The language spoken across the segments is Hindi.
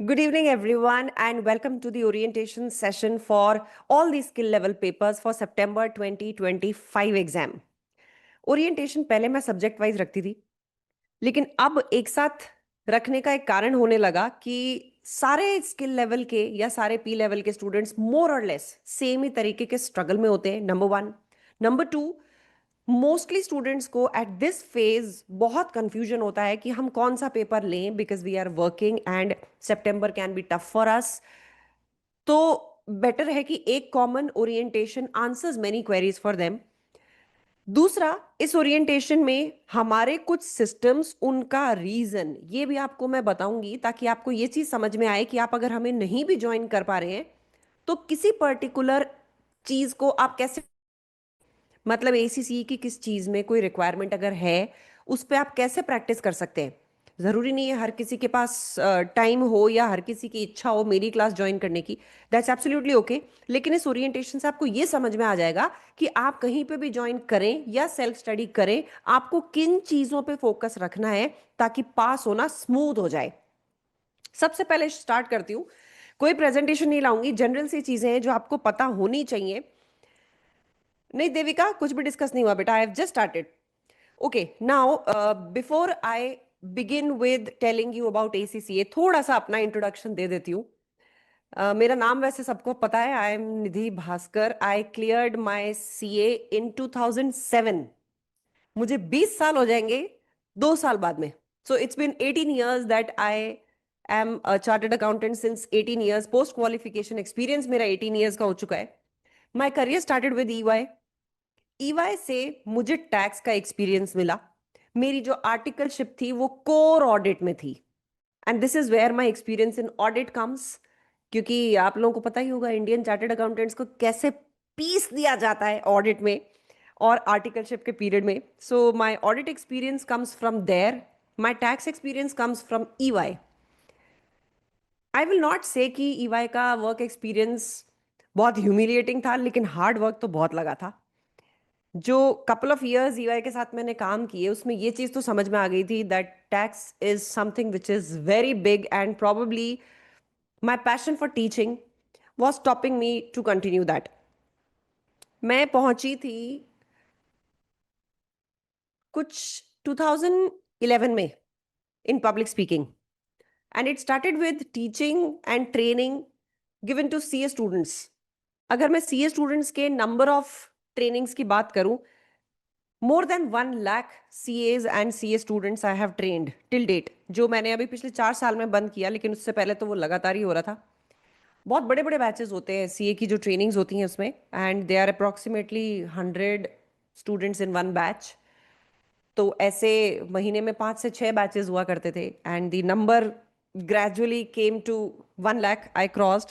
Good evening, everyone, and welcome to the orientation session for all the skill level papers for September 2025 exam. Orientation पहले मैं सब्जेक्ट वाइज रखती थी, लेकिन अब एक साथ रखने का एक कारण होने लगा कि सारे स्किल लेवल के या सारे पी लेवल के स्टूडेंट्स मोर और लेस सेम ही तरीके के स्ट्रगल में होते हैं, number one. Number two, mostly students को एट दिस फेज बहुत कंफ्यूजन होता है कि हम कौन सा पेपर लें because we are working and September can be tough for us. तो बेटर है कि एक common orientation answers many queries for them. दूसरा, इस ओरिएंटेशन में हमारे कुछ सिस्टम्स, उनका रीजन ये भी आपको मैं बताऊंगी ताकि आपको ये चीज समझ में आए कि आप अगर हमें नहीं भी ज्वाइन कर पा रहे हैं तो किसी पर्टिकुलर चीज को आप कैसे, मतलब एसीसी की किस चीज में कोई रिक्वायरमेंट अगर है उस पर आप कैसे प्रैक्टिस कर सकते हैं। जरूरी नहीं है हर किसी के पास टाइम हो या हर किसी की इच्छा हो मेरी क्लास ज्वाइन करने की, दैट्स एब्सोल्युटली ओके। लेकिन इस ओरिएंटेशन से आपको ये समझ में आ जाएगा कि आप कहीं पे भी ज्वाइन करें या सेल्फ स्टडी करें, आपको किन चीजों पे फोकस रखना है ताकि पास होना स्मूथ हो जाए। सबसे पहले स्टार्ट करती हूँ, कोई प्रेजेंटेशन नहीं लाऊंगी, जनरल सी चीजें हैं जो आपको पता होनी चाहिए। नहीं देविका, कुछ भी डिस्कस नहीं हुआ बेटा, I have just started. Okay, now before I begin with telling you about ACCA, थोड़ा सा अपना इंट्रोडक्शन दे देती हूँ। मेरा नाम वैसे सबको पता है, I M Nidhi Bhaskar. I cleared my CA इन 2007। मुझे 20 साल हो जाएंगे 2 साल बाद में। So it's been 18 years that I am a chartered accountant since 18 years. Post qualification experience मेरा 18 ईयर्स का हो चुका है। My career started with EY. EY से मुझे टैक्स का एक्सपीरियंस मिला। मेरी जो आर्टिकलशिप थी वो कोर ऑडिट में थी, and this is where my experience in audit comes. क्योंकि आप लोगों को पता ही होगा इंडियन चार्टर्ड अकाउंटेंट्स को कैसे पीस दिया जाता है ऑडिट में और आर्टिकलशिप के पीरियड में। So my audit experience comes from there, my tax experience comes from EY. I will not say कि ईवाई का वर्क एक्सपीरियंस बहुत ह्यूमिलिएटिंग था, लेकिन हार्ड वर्क तो बहुत लगा था। जो कपल ऑफ इयर्स ईवाई के साथ मैंने काम किए उसमें ये चीज तो समझ में आ गई थी that tax is something which is very big, and probably my passion for teaching was stopping me to continue that. मैं पहुंची थी कुछ 2011 में in public speaking, and it started with teaching and training given to CA students. अगर मैं CA students के number of trainings की बात करूं, more than 1 lakh CAs and CA students I have trained till date। जो मैंने अभी पिछले 4 साल में बंद किया, लेकिन उससे पहले तो वो लगातार ही हो रहा था। बहुत बड़े बड़े बैचेस होते हैं सीए की जो ट्रेनिंग्स होती हैं उसमें, and they are approximately 100 students in one batch. तो ऐसे महीने में 5 से 6 बैचेस हुआ करते थे, and the number gradually came to 1 lakh I crossed,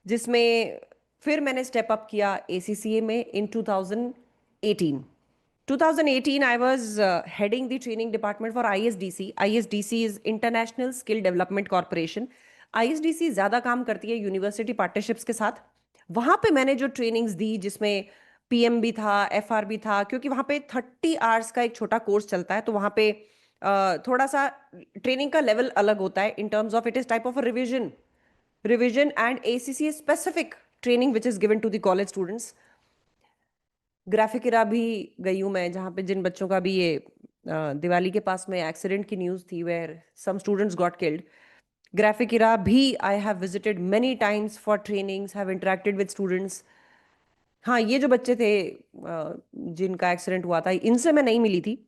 जिसमें फिर मैंने स्टेप अप किया एसीसीए में इन 2018। 2018 I was heading the training department for ISDC. ISDC is International Skill Development Corporation. ISDC ज्यादा काम करती है यूनिवर्सिटी पार्टनरशिप्स के साथ। वहां पे मैंने जो ट्रेनिंग्स दी जिसमें पीएम भी था, एफआर भी था, क्योंकि वहां पे 30 आवर्स का एक छोटा कोर्स चलता है, तो वहां पे थोड़ा सा ट्रेनिंग का लेवल अलग होता है in terms of it is type of revision and ACC specific training which is given to the college students. Graphic भी गई हूँ मैं, जहाँ पे जिन बच्चों का भी ये दिवाली के पास में एक्सीडेंट की न्यूज़ थी where some students got killed. Graphic भी I have visited many times for trainings, have interacted with students. हाँ, ये जो बच्चे थे जिनका एक्सीडेंट हुआ था, इनसे मैं नहीं मिली थी।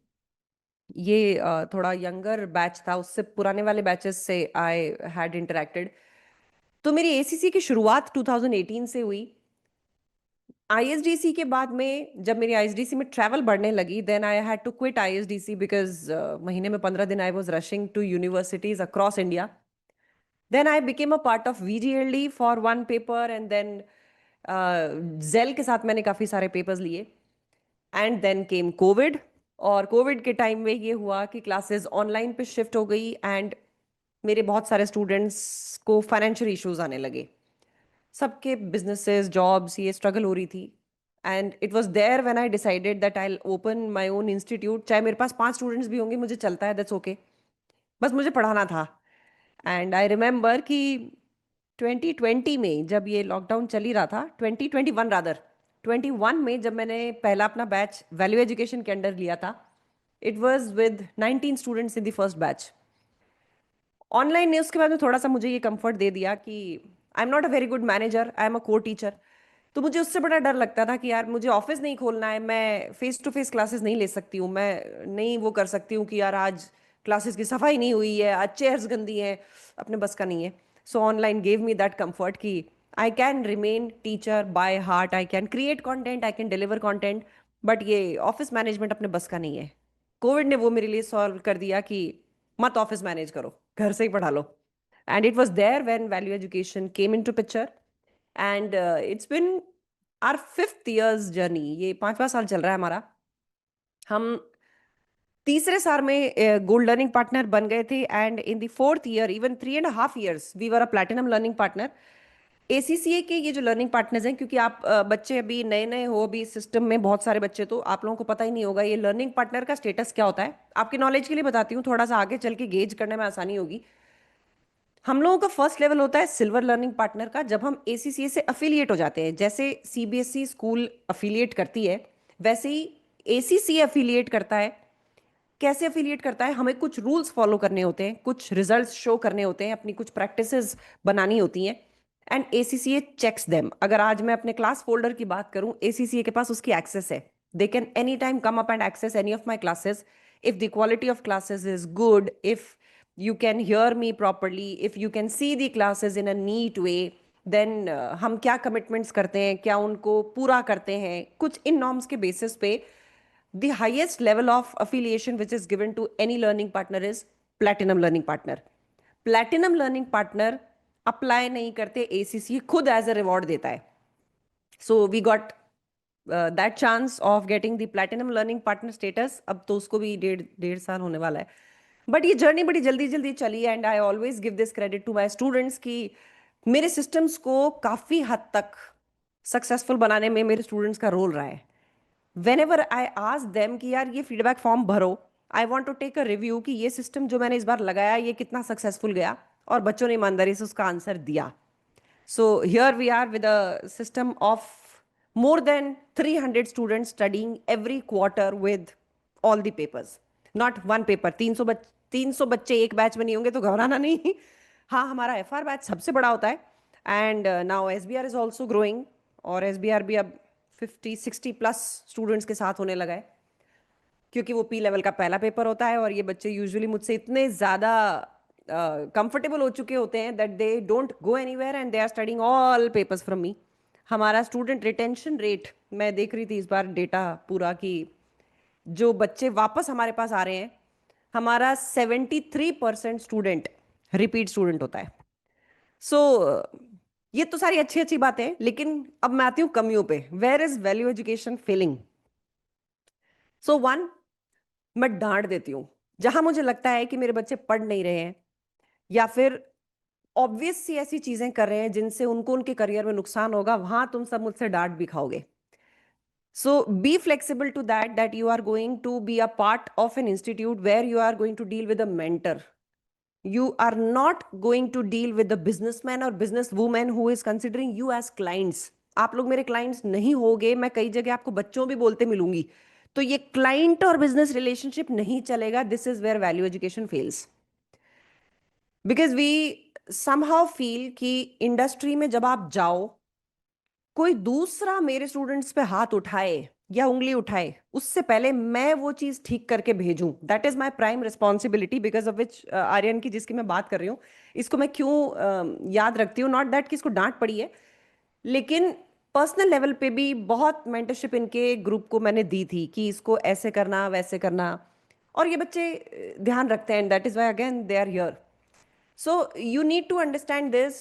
ये थोड़ा यंगर बैच था, उससे पुराने वाले बैचेस से आई हैड इंटरेक्टेड। तो मेरी एसीसी की शुरुआत 2018 से हुई। आईएसडीसी के बाद में जब मेरी आईएसडीसी में ट्रैवल बढ़ने लगी, then I had to quit ISDC because महीने में 15 दिन I was rushing to universities across India. Then I became a part of VGLD for one paper, and then जेल के साथ मैंने काफ़ी सारे पेपर्स लिए। एंड देन केम कोविड, और कोविड के टाइम में ये हुआ कि क्लासेस ऑनलाइन पे शिफ्ट हो गई, एंड मेरे बहुत सारे स्टूडेंट्स को फाइनेंशियल इश्यूज आने लगे। सबके बिजनेसेस, जॉब्स, ये स्ट्रगल हो रही थी। And it was there when I decided that I open my own institute. चाहे मेरे पास 5 स्टूडेंट्स भी होंगे, मुझे चलता है, दैट्स ओके। बस मुझे पढ़ाना था। एंड आई रिमेम्बर कि 2020 में जब ये लॉकडाउन चल ही रहा था, 2021 रादर, 21 में जब मैंने पहला अपना बैच वैल्यू एजुकेशन के अंडर लिया था, it was with 19 students in the first batch. Online ने उसके बाद में थोड़ा सा मुझे ये कंफर्ट दे दिया कि I am not a very good manager, I am a को टीचर। तो मुझे उससे बड़ा डर लगता था कि यार मुझे ऑफिस नहीं खोलना है, मैं फेस टू फेस क्लासेस नहीं ले सकती हूँ, मैं नहीं वो कर सकती हूँ कि यार आज क्लासेस की सफाई नहीं हुई है, आज चेयर्स गंदी हैं, अपने बस का नहीं है। So online gave me that comfort कि I can remain teacher by heart, I can create content, I can deliver content, but ये ऑफिस मैनेजमेंट अपने बस का नहीं है। कोविड ने वो मेरे लिए सॉल्व कर दिया कि मत ऑफिस मैनेज करो, घर से ही पढ़ा लो। And it was there when value education came into picture. And it's been our 5th years journey, ये 5वां साल चल रहा है हमारा। हम तीसरे साल में गोल्ड लर्निंग पार्टनर बन गए थे, and in the 4th year, even 3.5 years we were a platinum learning partner. ACCA के ये जो लर्निंग पार्टनर्स हैं, क्योंकि आप बच्चे अभी नए नए हो, अभी सिस्टम में बहुत सारे बच्चे, तो आप लोगों को पता ही नहीं होगा ये लर्निंग पार्टनर का स्टेटस क्या होता है। आपके नॉलेज के लिए बताती हूँ, थोड़ा सा आगे चल के गेज करने में आसानी होगी। हम लोगों का फर्स्ट लेवल होता है सिल्वर लर्निंग पार्टनर का, जब हम एसीसीए से अफिलिएट हो जाते हैं। जैसे सीबीएसई स्कूल अफिलिएट करती है, वैसे ही एसीसीए अफिलिएट करता है। कैसे अफिलिएट करता है? हमें कुछ रूल्स फॉलो करने होते हैं, कुछ रिजल्ट्स शो करने होते हैं, अपनी कुछ प्रैक्टिसेस बनानी होती हैं, एंड एसीसीए चेक्स देम। अगर आज मैं अपने क्लास फोल्डर की बात करूं, एसीसीए के पास उसकी एक्सेस है। They can any time come up and access any of my classes if the quality of classes is good, if you can hear me properly, if you can see the classes in a neat way, then हम क्या कमिटमेंट्स करते हैं, क्या उनको पूरा करते हैं, कुछ इन नॉर्म्स के बेसिस पे the highest level of affiliation which is given to any learning partner is platinum learning partner. Platinum learning partner apply नहीं करते, एसीसी खुद एज अ रिवॉर्ड देता है। So we got that chance of getting the platinum learning partner status. अब तो उसको भी डेढ़ डेढ़ साल होने वाला है, बट ये जर्नी बड़ी जल्दी जल्दी चली। And I always give this credit to my students कि मेरे सिस्टम्स को काफ़ी हद तक सक्सेसफुल बनाने में मेरे स्टूडेंट्स का रोल रहा है। वेन एवर आई आज देम कि यार ये फीडबैक फॉर्म भरो, I want to take a review कि ये सिस्टम जो मैंने इस बार लगाया ये कितना सक्सेसफुल गया, और बच्चों ने ईमानदारी से उसका आंसर दिया। So here we are with a system of more than 300 students studying every quarter with all the papers. Not one paper. 300 बच्चे एक बैच में नहीं होंगे तो घबराना नहीं। हाँ, हमारा एफआर बैच सबसे बड़ा होता है। And now SBR is also growing, और एसबीआर भी अब 50-60+ स्टूडेंट्स के साथ होने लगा है, क्योंकि वो पी लेवल का पहला पेपर होता है। और ये बच्चे यूजुअली मुझसे इतने ज़्यादा कंफर्टेबल हो चुके होते हैं that they don't go anywhere and they are studying all papers from me. हमारा स्टूडेंट रिटेंशन रेट, मैं देख रही थी इस बार डेटा पूरा कि जो बच्चे वापस हमारे पास आ रहे हैं, हमारा 73% स्टूडेंट रिपीट स्टूडेंट होता है। सो ये तो सारी अच्छी अच्छी बातें हैं, लेकिन अब मैं आती हूँ कमियों पे। Where is Value Education failing? So one, मैं डांट देती हूँ जहां मुझे लगता है कि मेरे बच्चे पढ़ नहीं रहे हैं, या फिर ऑब्वियस सी ऐसी चीजें कर रहे हैं जिनसे उनको उनके करियर में नुकसान होगा, वहां तुम सब मुझसे डांट भी खाओगे। So be flexible to that you are going to be a part of an institute where you are going to deal with a mentor. You are not going to deal with the businessman or business woman who is considering you as clients. आप लोग मेरे क्लाइंट्स नहीं होगे, मैं कई जगह आपको बच्चों भी बोलते मिलूंगी। तो ये क्लाइंट और बिजनेस रिलेशनशिप नहीं चलेगा। This is where Value Education fails, because we somehow feel कि इंडस्ट्री में जब आप जाओ, कोई दूसरा मेरे स्टूडेंट्स पे हाथ उठाए या उंगली उठाए, उससे पहले मैं वो चीज ठीक करके भेजूं। That is my prime responsibility, because of which Aryan की जिसकी मैं बात कर रही हूँ, इसको मैं क्यों याद रखती हूँ? नॉट दैट कि इसको डांट पड़ी है, लेकिन पर्सनल लेवल पे भी बहुत मेंटरशिप इनके ग्रुप को मैंने दी थी कि इसको ऐसे करना वैसे करना, और ये बच्चे ध्यान रखते हैं। That is why again they are here. So you need to understand this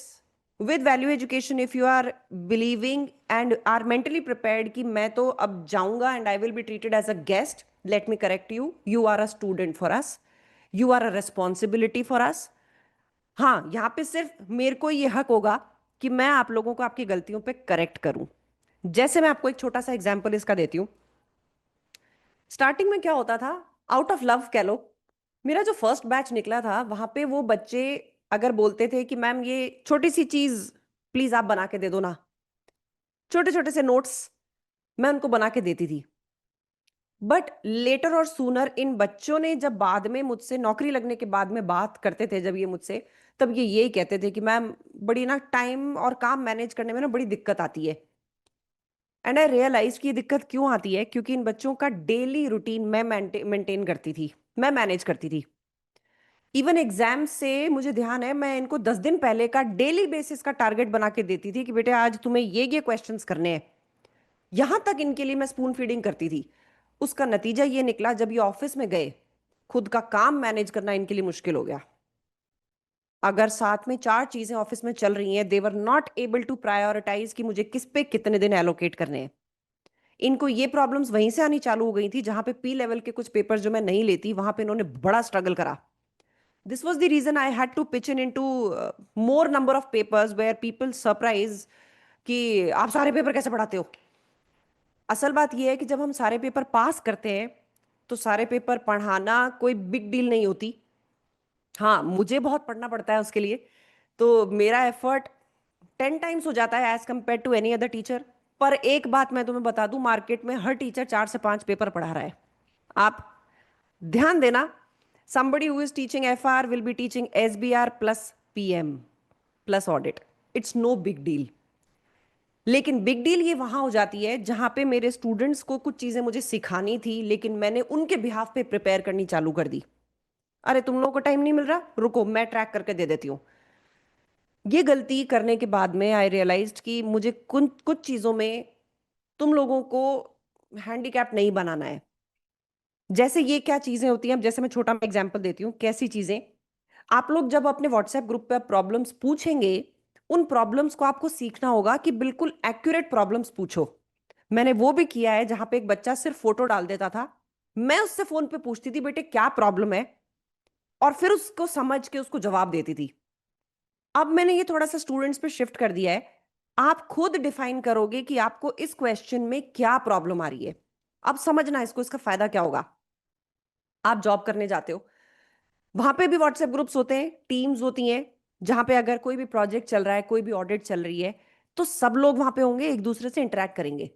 with value education. If you are believing and are mentally prepared कि मैं तो अब जाऊंगा and I will be treated as a guest, let me correct you. You are a student for us. You are a responsibility for us. हाँ, यहाँ पे सिर्फ मेरे को ये हक होगा कि मैं आप लोगों को आपकी गलतियों पे करेक्ट करूं। जैसे मैं आपको एक छोटा सा एग्जाम्पल इसका देती हूँ। स्टार्टिंग में क्या होता था, आउट ऑफ लव कह लो, मेरा जो फर्स्ट बैच निकला था वहां पे वो बच्चे अगर बोलते थे कि मैम ये छोटी सी चीज प्लीज आप बना के दे दो ना, छोटे छोटे से नोट्स मैं उनको बना के देती थी। बट लेटर और सूनर इन बच्चों ने जब बाद में मुझसे नौकरी लगने के बाद में बात करते थे जब ये मुझसे, तब ये यही कहते थे कि मैम बड़ी ना टाइम और काम मैनेज करने में ना बड़ी दिक्कत आती है। एंड आई रियलाइज कि ये दिक्कत क्यों आती है, क्योंकि इन बच्चों का डेली रूटीन मैं मेंटेन करती थी, मैं मैनेज करती थी। इवन एग्जाम से मुझे ध्यान है, मैं इनको 10 दिन पहले का डेली बेसिस का टारगेट बना के देती थी कि बेटे आज तुम्हें ये क्वेश्चंस करने हैं। यहां तक इनके लिए मैं स्पून फीडिंग करती थी। उसका नतीजा ये निकला, जब ये ऑफिस में गए खुद का काम मैनेज करना इनके लिए मुश्किल हो गया। अगर साथ में 4 चीजें ऑफिस में चल रही हैं, they were not able to prioritize कि मुझे किस पे कितने दिन एलोकेट करने हैं। इनको ये प्रॉब्लम्स वहीं से आनी चालू हो गई थी जहां पे पी लेवल के कुछ पेपर्स जो मैं नहीं लेती वहां पे इन्होंने बड़ा स्ट्रगल करा। This was the reason I had to pitch in to more number of papers where people surprise कि आप सारे पेपर कैसे पढ़ाते हो। असल बात यह है कि जब हम सारे पेपर पास करते हैं तो सारे पेपर पढ़ाना कोई बिग डील नहीं होती। हाँ, मुझे बहुत पढ़ना पड़ता है उसके लिए, तो मेरा एफर्ट 10 टाइम्स हो जाता है as compare to any other teacher. पर एक बात मैं तुम्हें बता दूं, मार्केट में हर टीचर 4 से 5 पेपर पढ़ा रहा है। आप ध्यान देना, somebody who is teaching FR will be teaching SBR plus PM plus audit. It's no big deal. लेकिन बिग डील ये वहां हो जाती है जहां पे मेरे स्टूडेंट्स को कुछ चीजें मुझे सिखानी थी लेकिन मैंने उनके बिहाफ पे प्रिपेयर करनी चालू कर दी। अरे तुम लोगों को टाइम नहीं मिल रहा, रुको मैं ट्रैक करके दे देती हूँ। ये गलती करने के बाद में आई रियलाइज्ड कि मुझे कुछ कुछ चीजों में तुम लोगों को हैंडीकैप नहीं बनाना है। जैसे ये क्या चीजें होती हैं, अब जैसे मैं छोटा एग्जांपल देती हूँ कैसी चीजें। आप लोग जब अपने व्हाट्सएप ग्रुप पे प्रॉब्लम्स पूछेंगे, उन प्रॉब्लम्स को आपको सीखना होगा कि बिल्कुल एक्यूरेट प्रॉब्लम्स पूछो। मैंने वो भी किया है जहां पे एक बच्चा सिर्फ फोटो डाल देता था, मैं उससे फोन पे पूछती थी बेटे क्या प्रॉब्लम है, और फिर उसको समझ के उसको जवाब देती थी। अब मैंने ये थोड़ा सा स्टूडेंट्स पे शिफ्ट कर दिया है। आप खुद डिफाइन करोगे कि आपको इस क्वेश्चन में क्या प्रॉब्लम आ रही है। अब समझना इसको, इसका फायदा क्या होगा। आप जॉब करने जाते हो, वहां पे भी व्हाट्सएप ग्रुप्स होते हैं, टीम्स होती हैं, जहां पे अगर कोई भी प्रोजेक्ट चल रहा है, कोई भी ऑडिट चल रही है, तो सब लोग वहां पे होंगे, एक दूसरे से इंटरेक्ट करेंगे।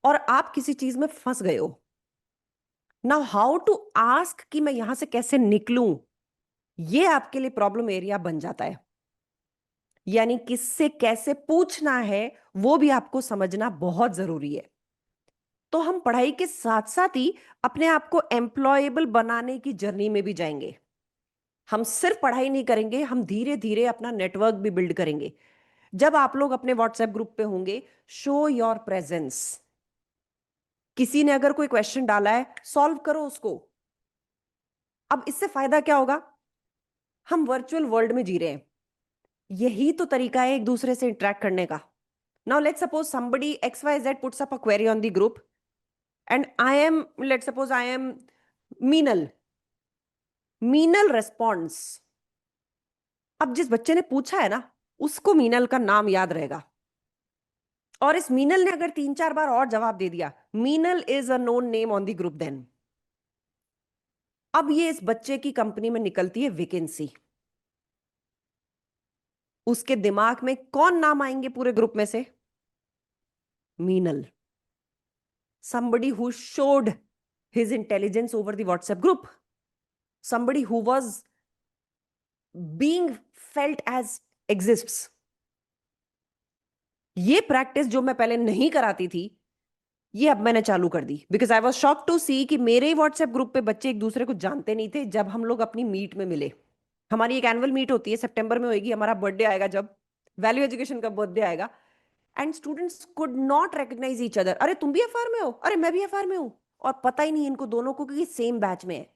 और आप किसी चीज में फंस गए हो, नाउ हाउ टू आस्क कि मैं यहां से कैसे निकलूं, ये आपके लिए प्रॉब्लम एरिया बन जाता है। यानी किससे कैसे पूछना है वो भी आपको समझना बहुत जरूरी है। तो हम पढ़ाई के साथ साथ ही अपने आप को एम्प्लॉयबल बनाने की जर्नी में भी जाएंगे। हम सिर्फ पढ़ाई नहीं करेंगे, हम धीरे धीरे अपना नेटवर्क भी बिल्ड करेंगे। जब आप लोग अपने व्हाट्सएप ग्रुप पे होंगे, शो योर प्रेजेंस। किसी ने अगर कोई क्वेश्चन डाला है, सॉल्व करो उसको। अब इससे फायदा क्या होगा, हम वर्चुअल वर्ल्ड में जी रहे हैं, यही तो तरीका है एक दूसरे से इंटरेक्ट करने का। Now let's suppose somebody XYZ puts up a query on the group and I am, let's suppose I am Meenal. Meenal responds. अब जिस बच्चे ने पूछा है ना, उसको मीनल का नाम याद रहेगा, और इस मीनल ने अगर 3 4 बार और जवाब दे दिया, Meenal is a known name on the group then. अब ये इस बच्चे की कंपनी में निकलती है वैकेंसी, उसके दिमाग में कौन नाम आएंगे पूरे ग्रुप में से, Meenal. somebody who showed his intelligence over the WhatsApp group, somebody who was being felt as exists। ये प्रैक्टिस जो मैं पहले नहीं कराती थी, ये अब मैंने चालू कर दी, because I was shock to see कि मेरे व्हाट्सएप ग्रुप पे बच्चे एक दूसरे को जानते नहीं थे। जब हम लोग अपनी मीट में मिले, हमारी एक एनुअल मीट होती है, सितंबर में होगी, हमारा बर्थडे आएगा जब, वैल्यू एजुकेशन का बर्थडे आएगा, and students could not recognise each other. अरे तुम भी एफआर में हो, अरे मैं भी एफआर में हूं, और पता ही नहीं इनको दोनों को कि सेम बैच में है।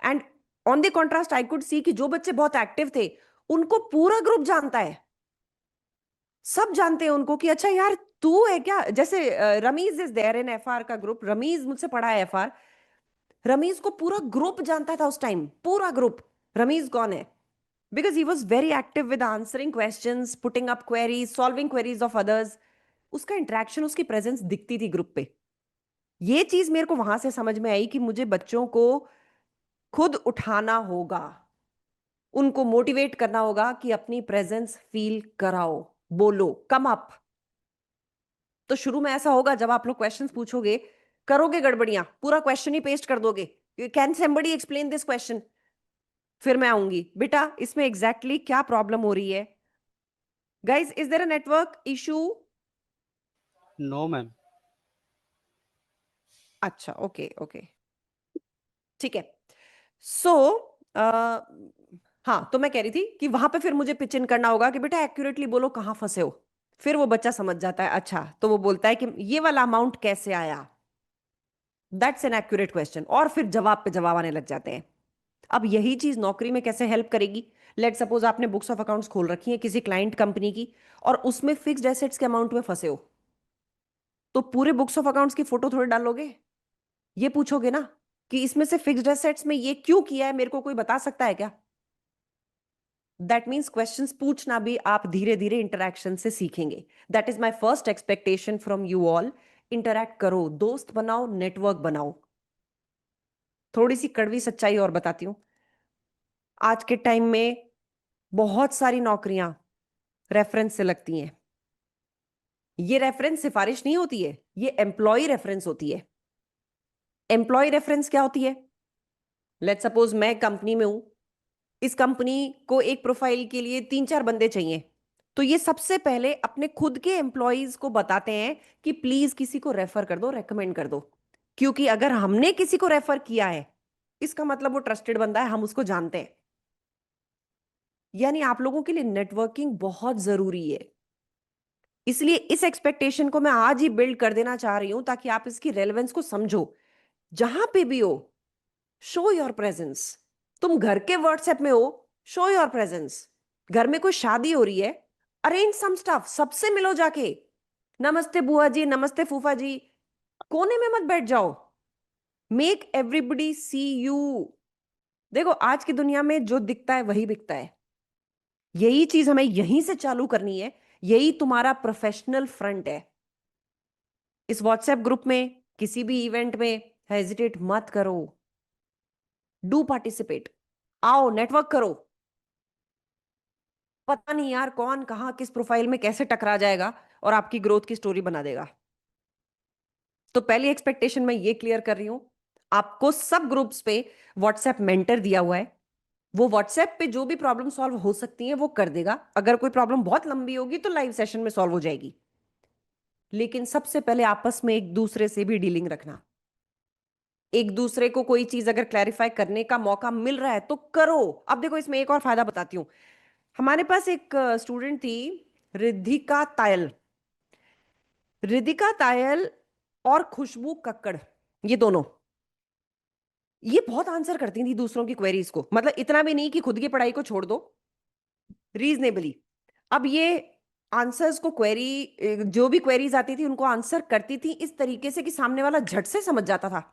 And on the contrast I could see कि जो बच्चे बहुत एक्टिव थे, उनको पूरा ग्रुप जानता है, सब जानते हैं उनको कि अच्छा यार तू है क्या। जैसे Ramiz is there in FR का ग्रुप, रमीज मुझसे पढ़ा है एफआर, रमीज को पूरा ग्रुप जानता था उस टाइम, पूरा ग्रुप रमीज कौन है, because he was very active with answering question, putting up queries, solving queries of others. उसका इंटरेक्शन, उसकी प्रेजेंस दिखती थी ग्रुप पे। ये चीज मेरे को वहां से समझ में आई कि मुझे बच्चों को खुद उठाना होगा। उनको मोटिवेट करना होगा कि अपनी प्रेजेंस फील कराओ, बोलो, कम अप। तो शुरू में ऐसा होगा, जब आप लोग क्वेश्चंस पूछोगे, करोगे गड़बड़ियां, पूरा क्वेश्चन ही पेस्ट कर दोगे, can somebody explain this question, फिर मैं आऊंगी बेटा इसमें एग्जैक्टली क्या प्रॉब्लम हो रही है। Guys, is there a network issue? No ma'am. अच्छा, ओके ओके, ठीक है। सो हाँ, तो मैं कह रही थी कि वहां पे फिर मुझे पिच इन करना होगा कि बेटा एक्यूरेटली बोलो कहाँ फंसे हो। फिर वो बच्चा समझ जाता है, अच्छा, तो वो बोलता है कि ये वाला अमाउंट कैसे आया, दैट्स एन एक्यूरेट क्वेश्चन, और फिर जवाब पे जवाब आने लग जाते हैं। अब यही चीज नौकरी में कैसे हेल्प करेगी? लेट सपोज आपने बुक्स ऑफ अकाउंट्स खोल रखी है किसी क्लाइंट कंपनी की, और उसमें फिक्स्ड एसेट्स के अमाउंट में फंसे हो, तो पूरे बुक्स ऑफ अकाउंट्स की फोटो थोड़ी डालोगे, ये पूछोगे ना कि इसमें से फिक्स्ड एसेट्स में ये क्यों किया है, मेरे को कोई बता सकता है क्या? दैट मीन्स क्वेश्चंस पूछना भी आप धीरे धीरे इंटरेक्शन से सीखेंगे। That is my first expectation from you all. Interact करो, दोस्त बनाओ, नेटवर्क बनाओ। थोड़ी सी कड़वी सच्चाई और बताती हूं, आज के टाइम में बहुत सारी नौकरियां रेफरेंस से लगती हैं। ये रेफरेंस सिफारिश नहीं होती है, ये एम्प्लॉय रेफरेंस होती है। एम्प्लॉय रेफरेंस क्या होती है? लेट सपोज मैं कंपनी में हूं, इस कंपनी को एक प्रोफाइल के लिए 3-4 बंदे चाहिए, तो ये सबसे पहले अपने खुद के एम्प्लॉयज को बताते हैं कि प्लीज किसी को रेफर कर दो, रेकमेंड कर दो। क्योंकि अगर हमने किसी को रेफर किया है, इसका मतलब वो ट्रस्टेड बंदा है, हम उसको जानते हैं। यानी आप लोगों के लिए नेटवर्किंग बहुत जरूरी है। इसलिए इस एक्सपेक्टेशन को मैं आज ही बिल्ड कर देना चाह रही हूं, ताकि आप इसकी रेलेवेंस को समझो। जहां पे भी हो, शो योर प्रेजेंस। तुम घर के व्हाट्सएप में हो, शो योर प्रेजेंस। घर में कोई शादी हो रही है, अरेंज सम स्टफ, सबसे मिलो जाके, नमस्ते बुआ जी, नमस्ते फूफा जी। कोने में मत बैठ जाओ, मेक एवरीबडी सी यू। देखो, आज की दुनिया में जो दिखता है वही बिकता है। यही चीज हमें यहीं से चालू करनी है। यही तुम्हारा प्रोफेशनल फ्रंट है। इस व्हाट्सएप ग्रुप में, किसी भी इवेंट में हेजिटेट मत करो, डू पार्टिसिपेट। आओ, नेटवर्क करो। पता नहीं यार कौन कहाँ किस प्रोफाइल में कैसे टकरा जाएगा और आपकी ग्रोथ की स्टोरी बना देगा। तो पहली एक्सपेक्टेशन मैं ये क्लियर कर रही हूं, आपको सब ग्रुप्स पे व्हाट्सएप मेंटर दिया हुआ है। वो व्हाट्सएप पे जो भी प्रॉब्लम सॉल्व हो सकती है वो कर देगा। अगर कोई प्रॉब्लम बहुत लंबी होगी तो लाइव सेशन में सॉल्व हो जाएगी। लेकिन सबसे पहले आपस में एक दूसरे से भी डीलिंग रखना। एक दूसरे को कोई चीज अगर क्लैरिफाई करने का मौका मिल रहा है तो करो। अब देखो, इसमें एक और फायदा बताती हूँ। हमारे पास एक स्टूडेंट थी, रिद्धिका तायल। रिद्धिका तायल और खुशबू कक्कड़, ये दोनों, ये बहुत आंसर करती थी दूसरों की क्वेरीज को। मतलब इतना भी नहीं कि खुद की पढ़ाई को छोड़ दो, रीजनेबली। अब ये आंसर्स को, क्वेरी, जो भी क्वेरीज आती थी उनको आंसर करती थी इस तरीके से कि सामने वाला झट से समझ जाता था।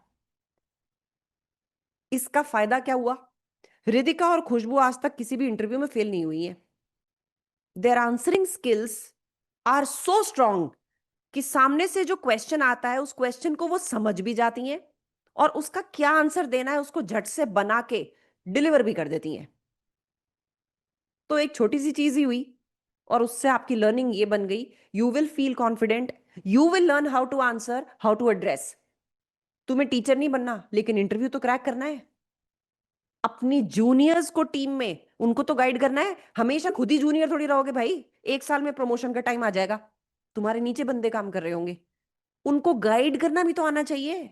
इसका फायदा क्या हुआ? रिदिका और खुशबू आज तक किसी भी इंटरव्यू में फेल नहीं हुई है। Their answering skills are so strong कि सामने से जो क्वेश्चन आता है उस क्वेश्चन को वो समझ भी जाती हैं, और उसका क्या आंसर देना है उसको झट से बना के डिलीवर भी कर देती हैं। तो एक छोटी सी चीज ही हुई, और उससे आपकी लर्निंग ये बन गई, you will feel confident, you will learn how to answer, how to address. तुम्हें टीचर नहीं बनना, लेकिन इंटरव्यू तो क्रैक करना है। अपनी जूनियर्स को टीम में, उनको तो गाइड करना है। हमेशा खुद ही जूनियर थोड़ी रहोगे भाई। एक साल में प्रमोशन का टाइम आ जाएगा, तुम्हारे नीचे बंदे काम कर रहे होंगे, उनको गाइड करना भी तो आना चाहिए।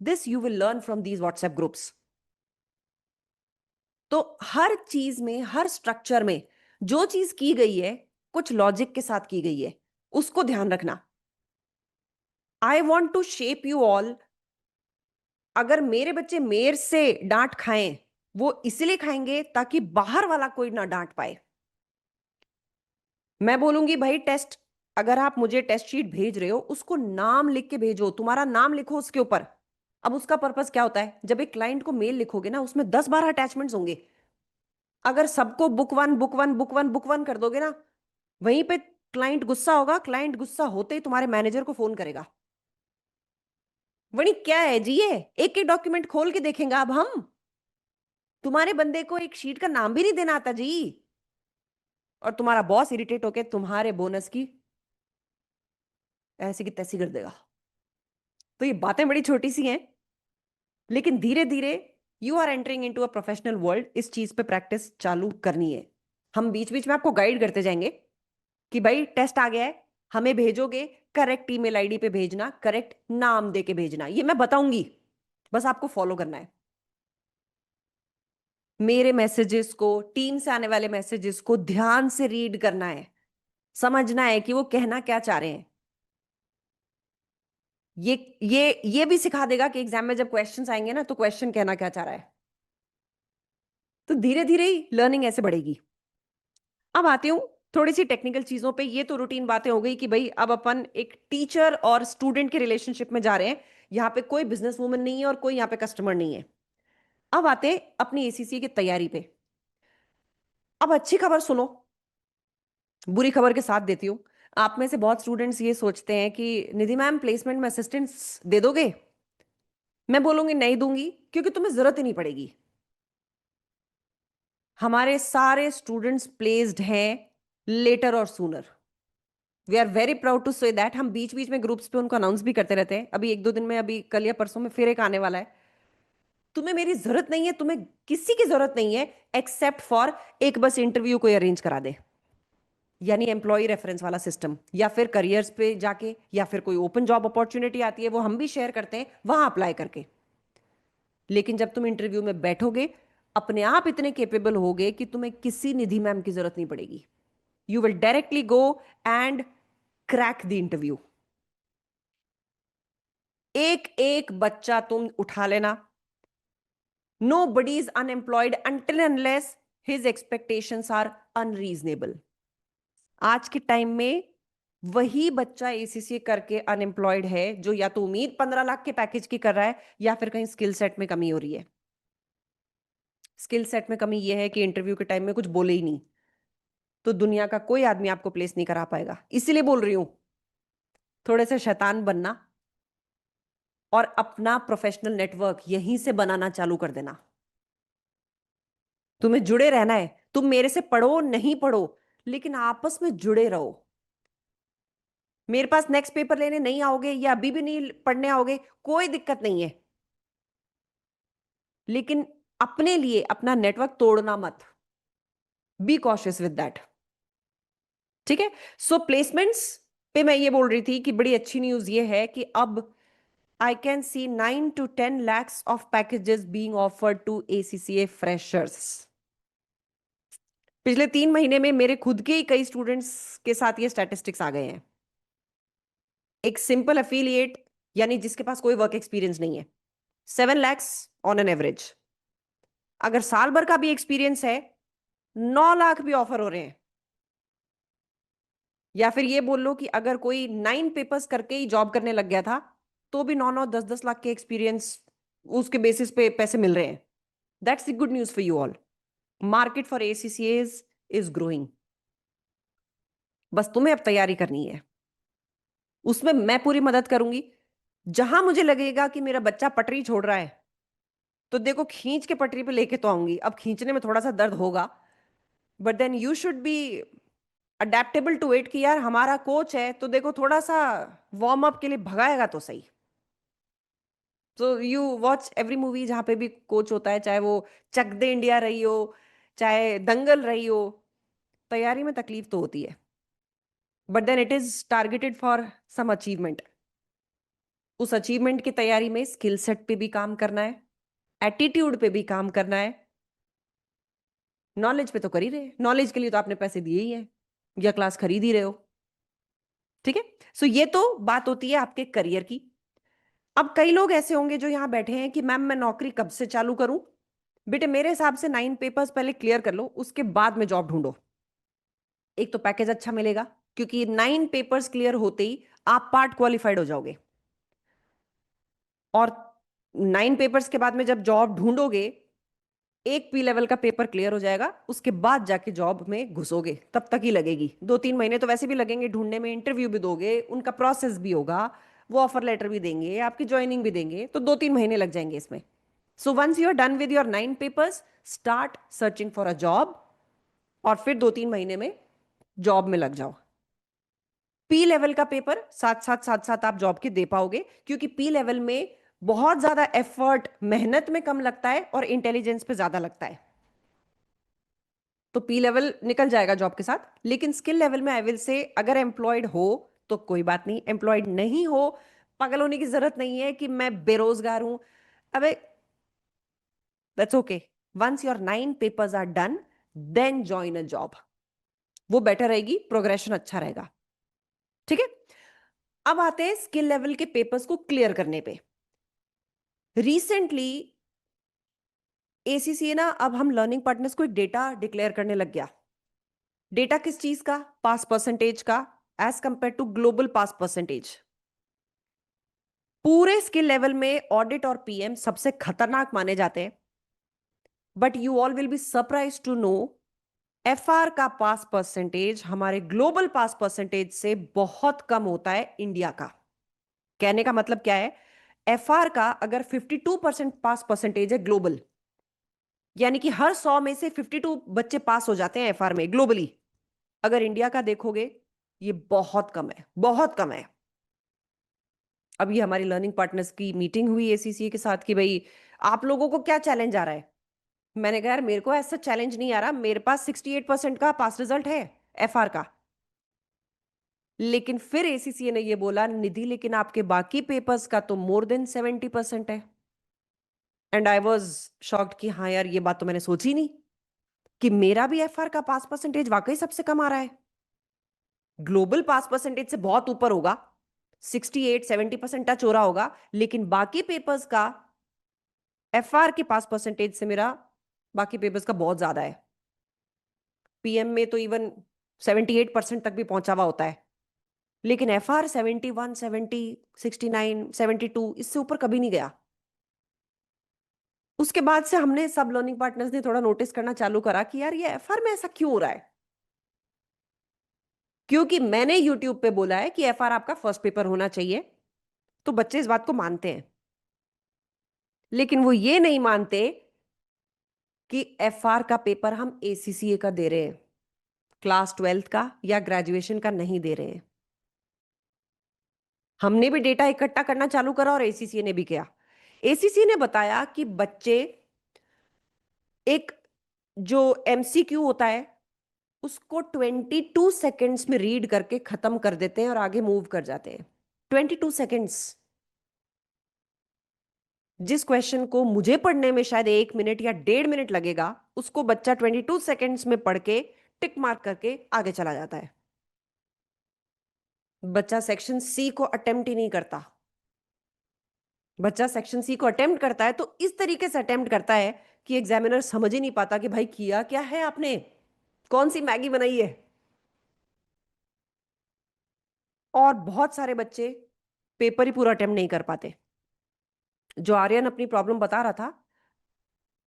This you will learn from these WhatsApp groups. तो हर चीज में, हर स्ट्रक्चर में जो चीज की गई है, कुछ लॉजिक के साथ की गई है, उसको ध्यान रखना। I want to shape you all. अगर मेरे बच्चे मेरे से डांट खाएं, वो इसलिए खाएंगे ताकि बाहर वाला कोई ना डांट पाए। मैं बोलूंगी भाई, टेस्ट, अगर आप मुझे टेस्ट शीट भेज रहे हो उसको नाम लिख के भेजो, तुम्हारा नाम लिखो उसके ऊपर। अब उसका पर्पस क्या होता है? जब एक क्लाइंट को मेल लिखोगे ना, उसमें 10-12 अटैचमेंट्स होंगे। अगर सबको book one book one book one book one कर दोगे ना, वहीं पे क्लाइंट गुस्सा होगा। क्लाइंट गुस्सा होते ही तुम्हारे मैनेजर को फोन करेगा, वही क्या है जी, ये एक एक डॉक्यूमेंट खोल के देखेंगे अब हम। तुम्हारे बंदे को एक शीट का नाम भी नहीं देना आता जी, और तुम्हारा बॉस इरिटेट होके तुम्हारे बोनस की ऐसी की तैसी कर देगा। तो ये बातें बड़ी छोटी सी हैं, लेकिन धीरे धीरे you are entering into a professional world. इस चीज पे प्रैक्टिस चालू करनी है। हम बीच बीच में आपको गाइड करते जाएंगे कि भाई टेस्ट आ गया है, हमें भेजोगे, करेक्ट ईमेल आईडी पे भेजना, करेक्ट नाम दे के भेजना, ये मैं बताऊंगी, बस आपको फॉलो करना है। मेरे मैसेजेस को, टीम से आने वाले मैसेजेस को ध्यान से रीड करना है, समझना है कि वो कहना क्या चाह रहे हैं। ये ये भी सिखा देगा कि एग्जाम में जब क्वेश्चंस आएंगे ना, तो क्वेश्चन कहना क्या चाह रहा है। तो धीरे धीरे ही लर्निंग ऐसे बढ़ेगी। अब आती हूँ थोड़ी सी टेक्निकल चीजों पे। ये तो रूटीन बातें हो गई कि भाई अब अपन एक टीचर और स्टूडेंट के रिलेशनशिप में जा रहे हैं। यहाँ पे कोई बिजनेस वूमन नहीं है और कोई यहाँ पे कस्टमर नहीं है। अब आते हैं अपनी एसीसी की तैयारी पे। अब अच्छी खबर सुनो, बुरी खबर के साथ देती हूँ। आप में से बहुत स्टूडेंट्स ये सोचते हैं कि निधि मैम प्लेसमेंट में असिस्टेंस दे दोगे। मैं बोलूंगी नहीं दूंगी, क्योंकि तुम्हें जरूरत ही नहीं पड़ेगी। हमारे सारे स्टूडेंट्स प्लेस्ड हैं लेटर और sooner. We are very proud to say that. हम बीच बीच में ग्रुप्स पे उनको अनाउंस भी करते रहते हैं। अभी एक दो दिन में, अभी कल या परसों में फिर एक आने वाला है। तुम्हें मेरी जरूरत नहीं है, तुम्हें किसी की जरूरत नहीं है, एक्सेप्ट फॉर एक बस इंटरव्यू कोई अरेंज करा दे, यानी एम्प्लॉय रेफरेंस वाला सिस्टम, या फिर करियर्स पे जाके, या फिर कोई ओपन जॉब अपॉर्चुनिटी आती है वो हम भी शेयर करते हैं, वहां अप्लाई करके। लेकिन जब तुम इंटरव्यू में बैठोगे, अपने आप इतने केपेबल होगे कि तुम्हें किसी निधि मैम की जरूरत नहीं पड़ेगी। You will directly go and crack the interview. एक एक बच्चा तुम उठा लेना। Nobody is unemployed until unless his expectations are unreasonable. आज के टाइम में वही बच्चा एसीसी करके अनएम्प्लॉयड है जो या तो उम्मीद 15 लाख के पैकेज की कर रहा है, या फिर कहीं स्किल सेट में कमी हो रही है। स्किल सेट में कमी यह है कि इंटरव्यू के टाइम में कुछ बोले ही नहीं, तो दुनिया का कोई आदमी आपको प्लेस नहीं करा पाएगा। इसीलिए बोल रही हूं, थोड़े से शैतान बनना और अपना प्रोफेशनल नेटवर्क यहीं से बनाना चालू कर देना। तुम्हें जुड़े रहना है। तुम मेरे से पढ़ो नहीं पढ़ो, लेकिन आपस में जुड़े रहो। मेरे पास नेक्स्ट पेपर लेने नहीं आओगे या अभी भी नहीं पढ़ने आओगे, कोई दिक्कत नहीं है, लेकिन अपने लिए अपना नेटवर्क तोड़ना मत। Be cautious with that. ठीक है। सो प्लेसमेंट्स पे मैं ये बोल रही थी कि बड़ी अच्छी न्यूज ये है कि अब I can see 9 to 10 lakhs of packages being offered to ACCA freshers. पिछले 3 महीने में मेरे खुद के ही कई स्टूडेंट्स के साथ ये स्टैटिस्टिक्स आ गए हैं। एक सिंपल अफिलिएट, यानी जिसके पास कोई वर्क एक्सपीरियंस नहीं है, 7 lakhs ऑन एन एवरेज। अगर साल भर का भी एक्सपीरियंस है, 9 लाख भी ऑफर हो रहे हैं। या फिर ये बोल लो कि अगर कोई 9 पेपर्स करके ही जॉब करने लग गया था, तो भी 9 9 10 10 लाख के एक्सपीरियंस उसके बेसिस पे पैसे मिल रहे हैं। That's the good news for you all. Market for ACCAs is growing. बस तुम्हें अब तैयारी करनी है, उसमें मैं पूरी मदद करूंगी। जहां मुझे लगेगा कि मेरा बच्चा पटरी छोड़ रहा है, तो देखो खींच के पटरी पे लेके तो आऊंगी। अब खींचने में थोड़ा सा दर्द होगा, but then you should be adaptable to it कि यार हमारा कोच है, तो देखो थोड़ा सा वार्म अप के लिए भगाएगा तो सही। तो यू वॉच एवरी मूवी जहां पे भी कोच होता है, चाहे वो चक दे इंडिया रही हो, चाहे दंगल रही हो, तैयारी में तकलीफ तो होती है, but then it is targeted for some achievement. उस अचीवमेंट की तैयारी में स्किल सेट पे भी काम करना है, एटीट्यूड पे भी काम करना है। नॉलेज पे तो कर ही रहे, नॉलेज के लिए तो आपने पैसे दिए ही हैं या क्लास खरीद ही रहे हो। ठीक है। सो ये तो बात होती है आपके करियर की। अब कई लोग ऐसे होंगे जो यहां बैठे हैं कि मैम मैं नौकरी कब से चालू करूं। बेटे मेरे हिसाब से 9 पेपर्स पहले क्लियर कर लो, उसके बाद में जॉब ढूंढो। एक तो पैकेज अच्छा मिलेगा, क्योंकि 9 पेपर्स क्लियर होते ही आप पार्ट क्वालिफाइड हो जाओगे, और 9 पेपर्स के बाद में जब जॉब ढूंढोगे, एक पी लेवल का पेपर क्लियर हो जाएगा, उसके बाद जाके जॉब में घुसोगे। तब तक ही लगेगी, 2 3 महीने तो वैसे भी लगेंगे ढूंढने में। इंटरव्यू भी दोगे, उनका प्रोसेस भी होगा, वो ऑफर लेटर भी देंगे, आपकी ज्वाइनिंग भी देंगे, तो 2 3 महीने लग जाएंगे इसमें। So once you are done with your 9 papers, start searching for a job, और फिर 2-3 महीने में जॉब में लग जाओ। पी लेवल का पेपर साथ साथ आप जॉब के दे पाओगे, क्योंकि पी लेवल में बहुत ज्यादा एफर्ट, मेहनत में कम लगता है और इंटेलिजेंस पे ज्यादा लगता है। तो पी लेवल निकल जाएगा जॉब के साथ। लेकिन स्किल लेवल में आई विल से, अगर एम्प्लॉयड हो तो कोई बात नहीं, एम्प्लॉयड नहीं हो, पागल होने की जरूरत नहीं है कि मैं बेरोजगार हूं। अबे, that's okay. Once your 9 papers are done, then join a job. वो बेटर रहेगी, प्रोग्रेशन अच्छा रहेगा। ठीक है। अब आते हैं स्किल लेवल के पेपर्स को क्लियर करने पे। रिसेंटली एसीसीए ना, अब हम लर्निंग पार्टनर्स को एक डेटा डिक्लेयर करने लग गया। डेटा किस चीज का? पास परसेंटेज का, as compare to global pass percentage. पूरे स्किल लेवल में ऑडिट और पीएम सबसे खतरनाक माने जाते हैं, but you all will be surprise to know FR का पास परसेंटेज हमारे ग्लोबल पास परसेंटेज से बहुत कम होता है इंडिया का। कहने का मतलब क्या है? एफआर का अगर 52% पास परसेंटेज है ग्लोबल, यानी कि हर 100 में से 52 बच्चे पास हो जाते हैं एफआर में ग्लोबली। अगर इंडिया का देखोगे, ये बहुत कम है, बहुत कम है। अभी हमारी लर्निंग पार्टनर्स की मीटिंग हुई एसीसीए के साथ कि भाई आप लोगों को क्या चैलेंज आ रहा है। मैंने कहा यार, मेरे को ऐसा चैलेंज नहीं आ रहा, मेरे पास 68% का पास रिजल्ट है एफआर का। लेकिन फिर एसीसीए ने ये बोला, निधि लेकिन आपके बाकी पेपर्स का तो मोर देन 70% है। एंड आई वॉज शॉक्ड कि हाँ यार, ये बात तो मैंने सोची नहीं कि मेरा भी एफआर का पास परसेंटेज वाकई सबसे कम आ रहा है। ग्लोबल पास परसेंटेज से बहुत ऊपर होगा, 68-70% टच हो रहा होगा, लेकिन बाकी पेपर्स का एफआर के पास परसेंटेज से मेरा बाकी पेपर्स का बहुत ज्यादा है। पीएम में तो इवन 78% तक भी पहुंचा हुआ होता है, लेकिन एफआर 71, 70, 69, 72 इससे ऊपर कभी नहीं गया। उसके बाद से हमने सब लर्निंग पार्टनर्स ने थोड़ा नोटिस करना चालू करा कि यार ये एफआर में ऐसा क्यों हो रहा है। क्योंकि मैंने यूट्यूब पे बोला है कि एफआर आपका फर्स्ट पेपर होना चाहिए, तो बच्चे इस बात को मानते हैं। लेकिन वो ये नहीं मानते कि एफआर का पेपर हम एसीसीए का दे रहे हैं, क्लास 12th का या ग्रेजुएशन का नहीं दे रहे हैं। हमने भी डेटा इकट्ठा करना चालू करा और एसीसीए ने भी किया। एसीसीए ने बताया कि बच्चे एक जो एमसीक्यू होता है उसको 22 सेकेंड्स में रीड करके खत्म कर देते हैं और आगे मूव कर जाते हैं। 22 सेकेंड्स। जिस क्वेश्चन को मुझे पढ़ने में शायद 1 मिनट या 1.5 मिनट लगेगा, उसको बच्चा 22 सेकेंड्स में पढ़ के टिक मार्क करके आगे चला जाता है। बच्चा सेक्शन सी को अटेम्प्ट ही नहीं करता। बच्चा सेक्शन सी को अटेम्प्ट करता है तो इस तरीके से अटेम्प्ट करता है कि एग्जामिनर समझ ही नहीं पाता कि भाई किया क्या है आपने, कौन सी मैगी बनाई है। और बहुत सारे बच्चे पेपर ही पूरा अटेम्प्ट नहीं कर पाते। जो आर्यन अपनी प्रॉब्लम बता रहा था,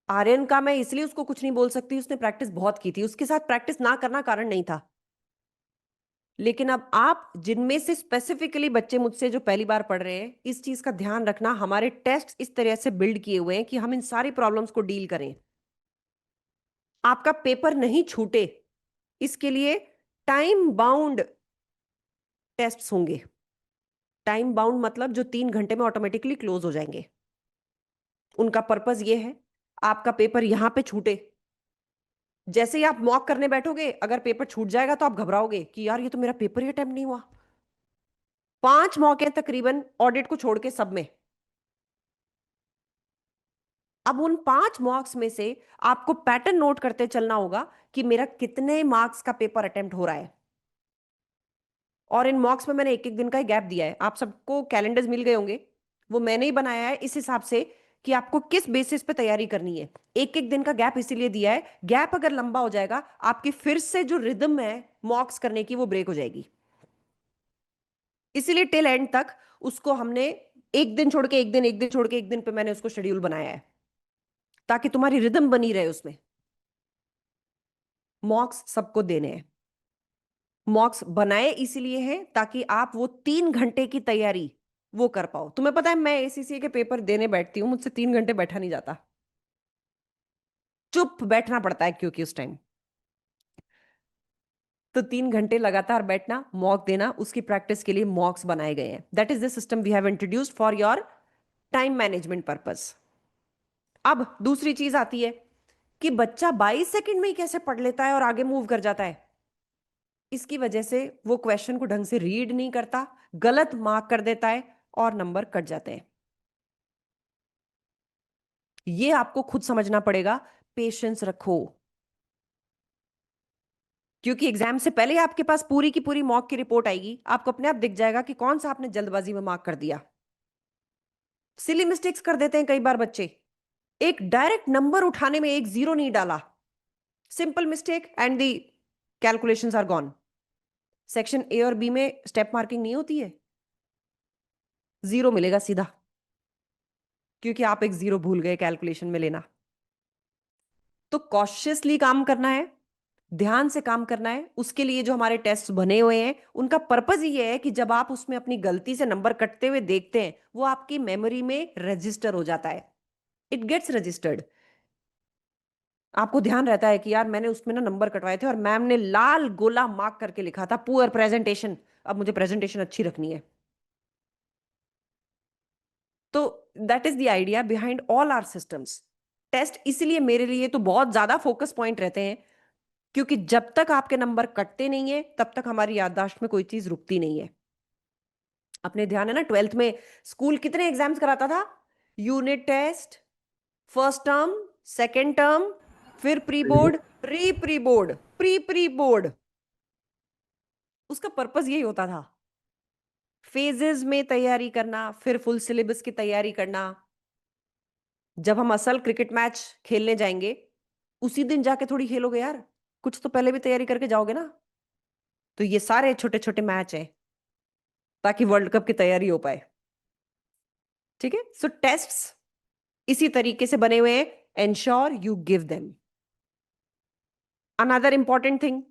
आर्यन का मैं इसलिए उसको कुछ नहीं बोल सकती, उसने प्रैक्टिस बहुत की थी, उसके साथ प्रैक्टिस ना करना कारण नहीं था। लेकिन अब आप जिनमें से स्पेसिफिकली बच्चे मुझसे जो पहली बार पढ़ रहे हैं, इस चीज का ध्यान रखना, हमारे टेस्ट इस तरह से बिल्ड किए हुए हैं कि हम इन सारी प्रॉब्लम्स को डील करें, आपका पेपर नहीं छूटे। इसके लिए टाइम बाउंड टेस्ट्स होंगे। टाइम बाउंड मतलब जो 3 घंटे में ऑटोमेटिकली क्लोज हो जाएंगे। उनका पर्पस ये है, आपका पेपर यहां पे छूटे। जैसे ही आप मॉक करने बैठोगे, अगर पेपर छूट जाएगा तो आप घबराओगे कि यार ये तो मेरा पेपर ही अटेम्प्ट नहीं हुआ। 5 मौके तकरीबन ऑडिट को छोड़ के सब में। अब उन 5 मार्क्स में से आपको पैटर्न नोट करते चलना होगा कि मेरा कितने मार्क्स का पेपर अटेम्प्ट हो रहा है। और इन मॉक्स में मैंने एक एक दिन का ही गैप दिया है। आप सबको कैलेंडर्स मिल गए होंगे, वो मैंने ही बनाया है इस हिसाब से कि आपको किस बेसिस पे तैयारी करनी है। एक एक दिन का गैप इसीलिए दिया है, गैप अगर लंबा हो जाएगा, आपकी फिर से जो रिदम है मॉक्स करने की वो ब्रेक हो जाएगी। इसीलिए टिल एंड तक उसको हमने एक दिन छोड़ के एक दिन, एक दिन छोड़ के एक दिन पे मैंने उसको शेड्यूल बनाया है, ताकि तुम्हारी रिदम बनी रहे उसमें। मॉक्स सबको देने हैं। मॉक्स बनाए इसीलिए हैं ताकि आप वो 3 घंटे की तैयारी वो कर पाओ। तुम्हें पता है मैं एसीसी के पेपर देने बैठती हूँ, मुझसे 3 घंटे बैठा नहीं जाता, चुप बैठना पड़ता है क्योंकि उस टाइम। तो 3 घंटे लगातार बैठना, मॉक देना, उसकी प्रैक्टिस के लिए मॉक्स बनाए गए हैं। That is the system we have introduced for your time management purpose. अब दूसरी चीज आती है कि बच्चा 22 सेकंड में ही कैसे पढ़ लेता है और आगे मूव कर जाता है। इसकी वजह से वो क्वेश्चन को ढंग से रीड नहीं करता, गलत मार्क कर देता है और नंबर कट जाते हैं। ये आपको खुद समझना पड़ेगा। पेशेंस रखो, क्योंकि एग्जाम से पहले आपके पास पूरी की पूरी मॉक की रिपोर्ट आएगी, आपको अपने आप दिख जाएगा कि कौन सा आपने जल्दबाजी में मार्क कर दिया। सिली मिस्टेक्स कर देते हैं कई बार बच्चे, एक डायरेक्ट नंबर उठाने में एक जीरो नहीं डाला, simple mistake and the calculations are gone. Section A और बी में स्टेप मार्किंग नहीं होती है, जीरो मिलेगा सीधा, क्योंकि आप एक जीरो भूल गए कैलकुलेशन में लेना। तो कॉशियसली काम करना है, ध्यान से काम करना है। उसके लिए जो हमारे टेस्ट बने हुए हैं उनका पर्पज ये है कि जब आप उसमें अपनी गलती से नंबर कटते हुए देखते हैं, वो आपकी मेमोरी में रजिस्टर हो जाता है, इट गेट्स रजिस्टर्ड। आपको ध्यान रहता है कि यार मैंने उसमें ना नंबर कटवाए थे और मैम ने लाल गोला मार्क करके लिखा था पुअर प्रेजेंटेशन, अब मुझे प्रेजेंटेशन अच्छी रखनी है। तो that is the idea behind all our systems. Test इसलिए मेरे लिए तो बहुत ज्यादा फोकस पॉइंट रहते हैं, क्योंकि जब तक आपके नंबर कटते नहीं है तब तक हमारी याददाश्त में कोई चीज रुकती नहीं है। अपने ध्यान है ना, 12th में स्कूल कितने एग्जाम्स कराता था? Unit test, first term, second term, फिर pre board, pre board, pre board. उसका पर्पस यही होता था, फेजेस में तैयारी करना, फिर फुल सिलेबस की तैयारी करना। जब हम असल क्रिकेट मैच खेलने जाएंगे उसी दिन जाके थोड़ी खेलोगे यार, कुछ तो पहले भी तैयारी करके जाओगे ना। तो ये सारे छोटे छोटे मैच हैं ताकि वर्ल्ड कप की तैयारी हो पाए। ठीक है, सो टेस्ट्स इसी तरीके से बने हुए हैं, ensure you give them. Another important thing,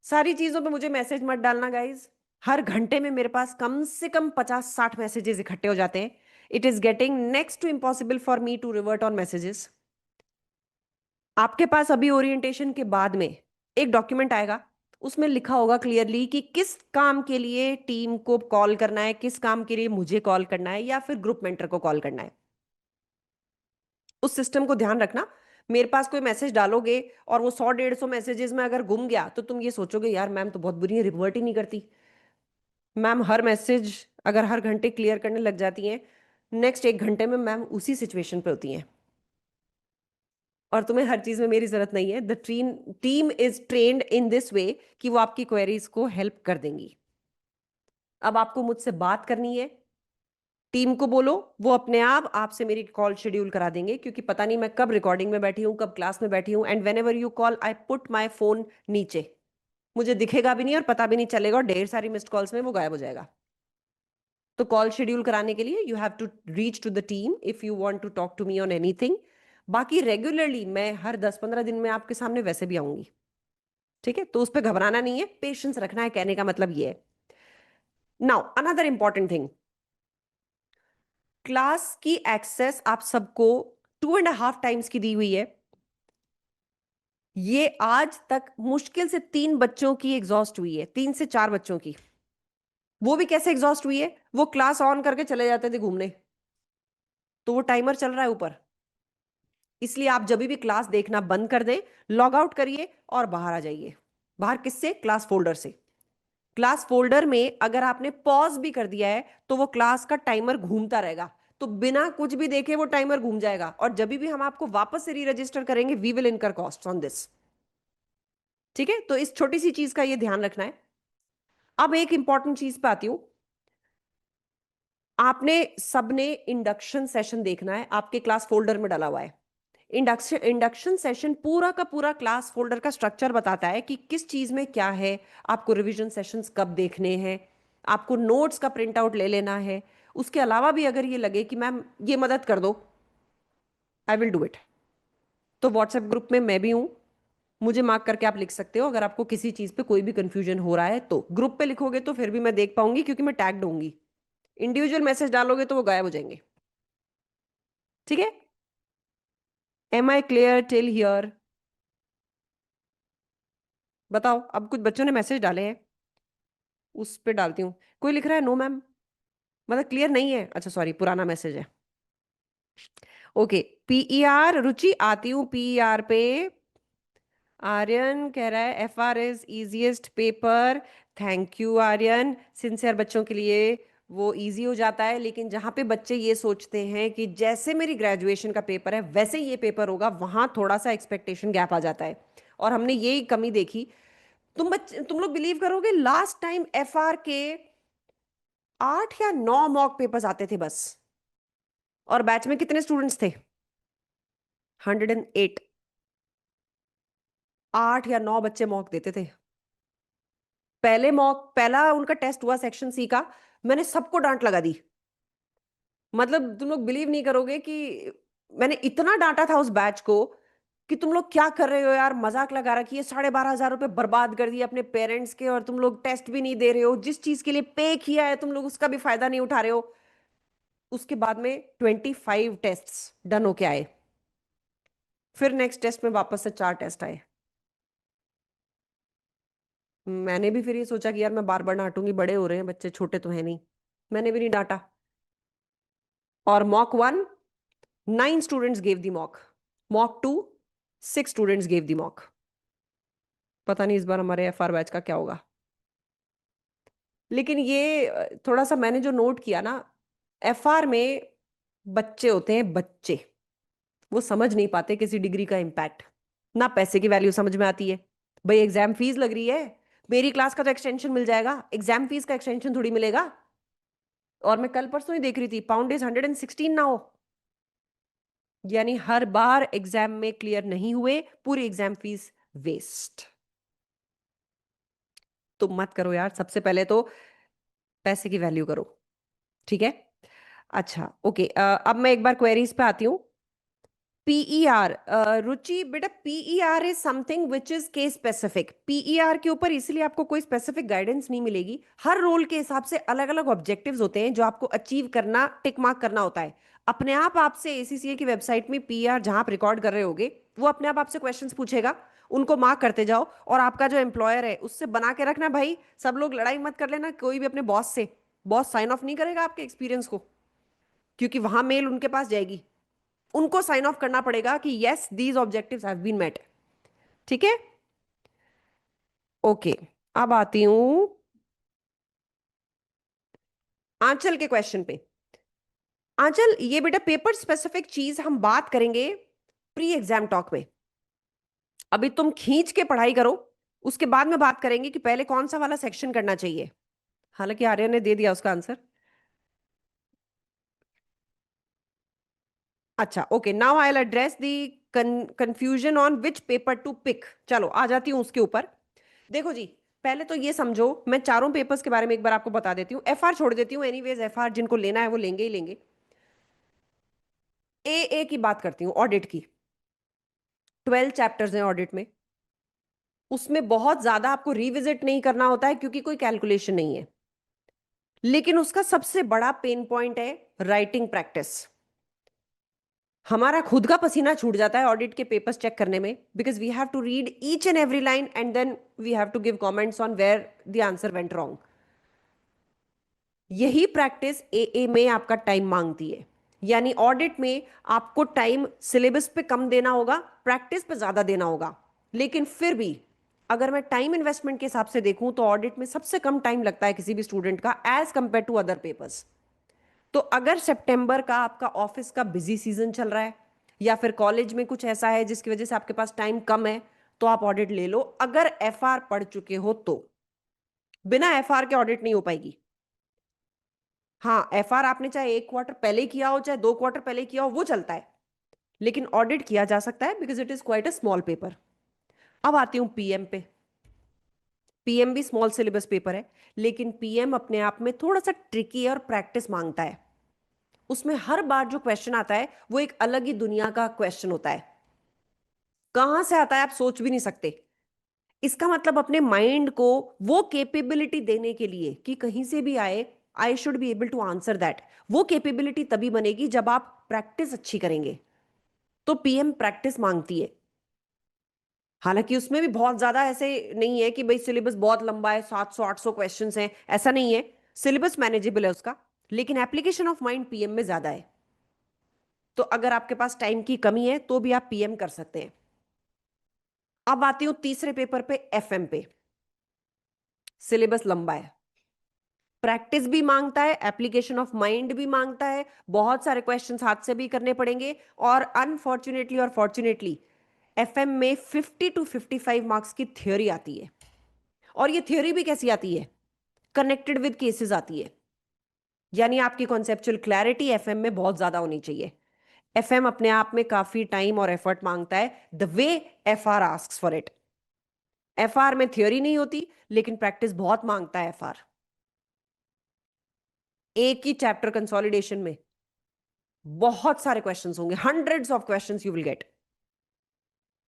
सारी चीजों पे मुझे मैसेज मत डालना गाइज। हर घंटे में मेरे पास कम से कम 50-60 मैसेजेस इकट्ठे हो जाते हैं। It is getting next to impossible for me to revert on messages. आपके पास अभी ओरिएंटेशन के बाद में एक डॉक्यूमेंट आएगा, उसमें लिखा होगा क्लियरली कि किस काम के लिए टीम को कॉल करना है, किस काम के लिए मुझे कॉल करना है या फिर ग्रुप मेंटर को कॉल करना है। उस सिस्टम को ध्यान रखना। मेरे पास कोई मैसेज डालोगे और वो 100-150 मैसेजेस में अगर गुम गया तो तुम ये सोचोगे यार मैम तो बहुत बुरी है, रिवर्ट ही नहीं करती। मैम हर मैसेज अगर हर घंटे क्लियर करने लग जाती हैं, नेक्स्ट 1 घंटे में मैम उसी सिचुएशन पे होती हैं, और तुम्हें हर चीज में मेरी जरूरत नहीं है। The team is trained in this way कि वो आपकी क्वेरीज को हेल्प कर देंगी। अब आपको मुझसे बात करनी है, टीम को बोलो, वो अपने आप आपसे मेरी कॉल शेड्यूल करा देंगे, क्योंकि पता नहीं मैं कब रिकॉर्डिंग में बैठी हूँ, कब क्लास में बैठी हूँ। And when ever you call I put my phone नीचे, मुझे दिखेगा भी नहीं और पता भी नहीं चलेगा, और ढेर सारी मिस्ड कॉल्स में वो गायब हो जाएगा। तो कॉल शेड्यूल कराने के लिए you have to reach to the team if you want to talk to me on anything. बाकी रेगुलरली मैं हर 10-15 दिन में आपके सामने वैसे भी आऊंगी। ठीक है, तो उस पर घबराना नहीं है, पेशेंस रखना है, कहने का मतलब ये है। Now another important thing, class की एक्सेस आप सबको 2.5 टाइम्स की दी हुई है। ये आज तक मुश्किल से 3 बच्चों की एग्जॉस्ट हुई है, 3 से 4 बच्चों की। वो भी कैसे एग्जॉस्ट हुई है? वो क्लास ऑन करके चले जाते थे घूमने, तो वो टाइमर चल रहा है ऊपर, इसलिए आप जब भी क्लास देखना बंद कर दें, लॉग आउट करिए और बाहर आ जाइए। बाहर किससे? क्लास फोल्डर से। क्लास फोल्डर में अगर आपने पॉज भी कर दिया है तो वो क्लास का टाइमर घूमता रहेगा, तो बिना कुछ भी देखे वो टाइमर घूम जाएगा, और जब भी हम आपको वापस से री रजिस्टर करेंगे वी विल इनकर कॉस्ट ऑन दिस। ठीक है, तो इस छोटी सी चीज का ये ध्यान रखना है। अब एक इंपॉर्टेंट चीज पे आती हूं, आपने सबने इंडक्शन सेशन देखना है, आपके क्लास फोल्डर में डाला हुआ है। इंडक्शन सेशन पूरा का पूरा क्लास फोल्डर का स्ट्रक्चर बताता है कि किस चीज में क्या है, आपको रिवीजन सेशंस कब देखने हैं, आपको नोट्स का प्रिंट आउट ले लेना है। उसके अलावा भी अगर ये लगे कि मैम ये मदद कर दो, आई विल डू इट। तो व्हाट्सएप ग्रुप में मैं भी हूं, मुझे मार्क करके आप लिख सकते हो अगर आपको किसी चीज पे कोई भी कंफ्यूजन हो रहा है। तो ग्रुप पे लिखोगे तो फिर भी मैं देख पाऊंगी क्योंकि मैं टैग्ड होंगी। इंडिविजुअल मैसेज डालोगे तो वो गायब हो जाएंगे, ठीक है? Am I clear till here? बताओ, अब कुछ बच्चों ने मैसेज डाले हैं, उस पे डालती हूँ। कोई लिख रहा है नो मैम, मतलब क्लियर नहीं है? अच्छा सॉरी, पुराना मैसेज है। ओके, पीईआर रुचि आती हूँ पीईआर पे। आर्यन कह रहा है F R is easiest paper. Thank you Aryan, sincere बच्चों के लिए वो इजी हो जाता है, लेकिन जहां पे बच्चे ये सोचते हैं कि जैसे मेरी ग्रेजुएशन का पेपर है वैसे ही ये पेपर होगा, वहां थोड़ा सा एक्सपेक्टेशन गैप आ जाता है, और हमने यही कमी देखी। तुम लोग बिलीव करोगे, लास्ट टाइम एफ आर के 8 या 9 मॉक पेपर्स आते थे बस, और बैच में कितने स्टूडेंट्स थे? 108। 8 या 9 बच्चे मॉक देते थे। पहला उनका टेस्ट हुआ सेक्शन सी का, मैंने सबको डांट लगा दी। मतलब तुम लोग बिलीव नहीं करोगे कि मैंने इतना डांटा था उस बैच को कि तुम लोग क्या कर रहे हो यार, मजाक लगा रखी है, 12,500 रुपए बर्बाद कर दिए अपने पेरेंट्स के, और तुम लोग टेस्ट भी नहीं दे रहे हो, जिस चीज के लिए पे किया है तुम लोग उसका भी फायदा नहीं उठा रहे हो। उसके बाद में 25 टेस्ट डन होके आए, फिर नेक्स्ट टेस्ट में वापस से 4 टेस्ट आए। मैंने भी फिर ये सोचा कि यार मैं बार बार डांटूंगी, बड़े हो रहे हैं बच्चे, छोटे तो है नहीं, मैंने भी नहीं डांटा। और मॉक 1, 9 स्टूडेंट्स गेव दी मॉक, मॉक 2, 6 स्टूडेंट्स गेव दी मॉक। पता नहीं इस बार हमारे एफआर बैच का क्या होगा। लेकिन ये थोड़ा सा मैंने जो नोट किया ना, एफआर में बच्चे होते हैं बच्चे, वो समझ नहीं पाते किसी डिग्री का इम्पैक्ट, ना पैसे की वैल्यू समझ में आती है। भाई एग्जाम फीस लग रही है, मेरी क्लास का तो एक्सटेंशन मिल जाएगा, एग्जाम फीस का एक्सटेंशन थोड़ी मिलेगा। और मैं कल परसों ही देख रही थी, पाउंड इज 116 ना हो, यानी हर बार एग्जाम में क्लियर नहीं हुए, पूरी एग्जाम फीस वेस्ट। तो मत करो यार, सबसे पहले तो पैसे की वैल्यू करो, ठीक है? अच्छा ओके, अब मैं एक बार क्वेरीज पे आती हूँ। पीईआर, रुचि बेटा, PER is something which is case specific. PER के ऊपर इसलिए आपको कोई स्पेसिफिक गाइडेंस नहीं मिलेगी, हर रोल के हिसाब से अलग अलग ऑब्जेक्टिव्स होते हैं जो आपको अचीव करना, टिक मार्क करना होता है। अपने आप आपसे एसीसीए की वेबसाइट में पीईआर जहां आप रिकॉर्ड कर रहे होगे, वो अपने आप आपसे क्वेश्चंस पूछेगा, उनको मार्क करते जाओ, और आपका जो एम्प्लॉयर है उससे बना के रखना भाई, सब लोग लड़ाई मत कर लेना कोई भी अपने बॉस से, बॉस साइन ऑफ नहीं करेगा आपके एक्सपीरियंस को, क्योंकि वहां मेल उनके पास जाएगी, उनको साइन ऑफ करना पड़ेगा कि yes these objectives have been met, ठीक है? ओके, अब आती हूं आंचल के क्वेश्चन पे। आंचल, ये बेटा पेपर स्पेसिफिक चीज हम बात करेंगे प्री एग्जाम टॉक में, अभी तुम खींच के पढ़ाई करो, उसके बाद में बात करेंगे कि पहले कौन सा वाला सेक्शन करना चाहिए। हालांकि आर्य ने दे दिया उसका आंसर। अच्छा okay, now I will address the confusion on which paper to pick. चलो आ जाती हूँ उसके ऊपर। देखो जी, पहले तो ये समझो, मैं चारों पेपर्स के बारे में एक बार आपको बता देती हूँ, एफआर छोड़ देती हूँ, एनीवेज एफआर जिनको लेना है वो लेंगे ही लेंगे। ए की बात करती हूँ, ऑडिट की। 12 चैप्टर्स हैं ऑडिट में, उसमें बहुत ज्यादा आपको रिविजिट नहीं करना होता है क्योंकि कोई कैलकुलेशन नहीं है, लेकिन उसका सबसे बड़ा पेन पॉइंट है राइटिंग प्रैक्टिस। हमारा खुद का पसीना छूट जाता है ऑडिट के पेपर्स चेक करने में, because we have to read each and every line and then we have to give comments on where the answer went wrong. यही प्रैक्टिस ए में आपका टाइम मांगती है, यानी ऑडिट में आपको टाइम सिलेबस पे कम देना होगा, प्रैक्टिस पे ज्यादा देना होगा। लेकिन फिर भी अगर मैं टाइम इन्वेस्टमेंट के हिसाब से देखूं तो ऑडिट में सबसे कम टाइम लगता है किसी भी स्टूडेंट का as compare to other papers. तो अगर सितंबर का आपका ऑफिस का बिजी सीजन चल रहा है, या फिर कॉलेज में कुछ ऐसा है जिसकी वजह से आपके पास टाइम कम है, तो आप ऑडिट ले लो। अगर एफआर पढ़ चुके हो तो बिना एफआर के ऑडिट नहीं हो पाएगी। हाँ, एफआर आपने चाहे 1 क्वार्टर पहले किया हो चाहे 2 क्वार्टर पहले किया हो वो चलता है, लेकिन ऑडिट किया जा सकता है because it is quite a small paper. अब आती हूं पीएम पे। पीएम भी स्मॉल सिलेबस पेपर है, लेकिन पीएम अपने आप में थोड़ा सा ट्रिकी और प्रैक्टिस मांगता है। उसमें हर बार जो क्वेश्चन आता है वो एक अलग ही दुनिया का क्वेश्चन होता है, कहां से आता है आप सोच भी नहीं सकते। इसका मतलब अपने माइंड को वो कैपेबिलिटी देने के लिए कि कहीं से भी आए I should be able to answer that. वो कैपेबिलिटी तभी बनेगी जब आप प्रैक्टिस अच्छी करेंगे। तो पीएम प्रैक्टिस मांगती है। हालांकि उसमें भी बहुत ज्यादा ऐसे नहीं है कि भाई सिलेबस बहुत लंबा है, 700-800 क्वेश्चंस हैं, ऐसा नहीं है। सिलेबस मैनेजेबल है उसका, लेकिन एप्लीकेशन ऑफ माइंड पीएम में ज्यादा है। तो अगर आपके पास टाइम की कमी है तो भी आप पीएम कर सकते हैं। अब आती हूं तीसरे पेपर पे, एफएम पे। सिलेबस लंबा है, प्रैक्टिस भी मांगता है, एप्लीकेशन ऑफ माइंड भी मांगता है, बहुत सारे क्वेश्चंस हाथ से भी करने पड़ेंगे। और अनफॉर्चुनेटली और फॉर्चुनेटली एफएम में 50 to 55 मार्क्स की थ्योरी आती है। और ये थ्योरी भी कैसी आती है? कनेक्टेड विद केसेस आती है। यानी आपकी कॉन्सेप्चुअल क्लैरिटी एफएम में बहुत ज्यादा होनी चाहिए। एफएम अपने आप में काफी टाइम और एफर्ट मांगता है, the way FR asks for it. FR में थ्योरी नहीं होती, लेकिन प्रैक्टिस बहुत मांगता है एफआर। एक ही चैप्टर कंसोलिडेशन में बहुत सारे क्वेश्चंस होंगे, hundreds of questions you will get.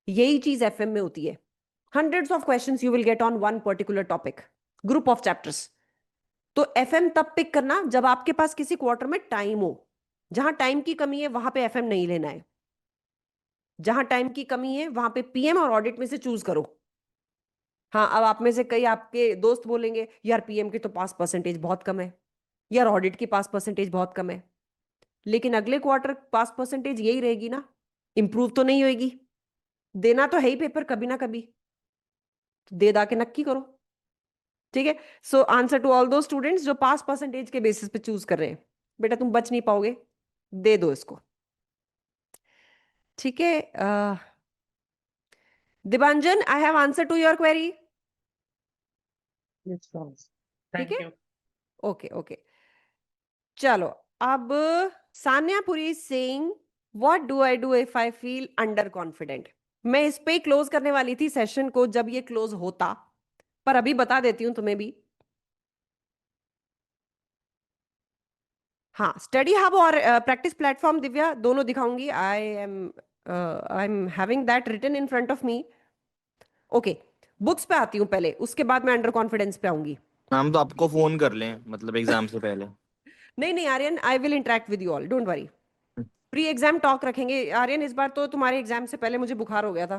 यही चीज एफएम में होती है। Hundreds of questions you will get on one particular topic, group of chapters. तो एफएम तब पिक करना जब आपके पास किसी क्वार्टर में टाइम हो। जहां टाइम की कमी है वहां पे एफएम नहीं लेना है। जहां टाइम की कमी है वहां पे पीएम और ऑडिट में से चूज करो। हाँ, अब आप में से कई आपके दोस्त बोलेंगे यार पीएम की तो पास परसेंटेज बहुत कम है, यार ऑडिट की पास परसेंटेज बहुत कम है। लेकिन अगले क्वार्टर पास परसेंटेज यही रहेगी ना, इंप्रूव तो नहीं होगी। देना तो है ही पेपर कभी ना कभी, तो दे दा के नक्की करो। ठीक है। सो आंसर टू ऑल दो स्टूडेंट्स जो पास परसेंटेज के बेसिस पे चूज कर रहे हैं, बेटा तुम बच नहीं पाओगे, दे दो इसको। ठीक है। Dibanjan, I have answer to your query. Yes, ma'am. ठीक Thank है, you. Okay okay. चलो, अब Sanya Puri saying what do I do if I feel under confident. मैं इस पे क्लोज करने वाली थी सेशन को जब ये क्लोज होता, पर अभी बता देती हूं तुम्हें भी। हाँ, स्टडी हब और प्रैक्टिस प्लेटफॉर्म दिव्या दोनों दिखाऊंगी। I am having that written in front of me. Okay, books पे आती हूँ पहले, उसके बाद मैं अंडर कॉन्फिडेंस पे आऊंगी। हम तो आपको फोन कर लें मतलब एग्जाम से पहले। नहीं नहीं Aryan, I will interact with you all, don't worry. Pre exam talk रखेंगे आर्यन। इस बार तो तुम्हारे एग्जाम से पहले मुझे बुखार हो गया था,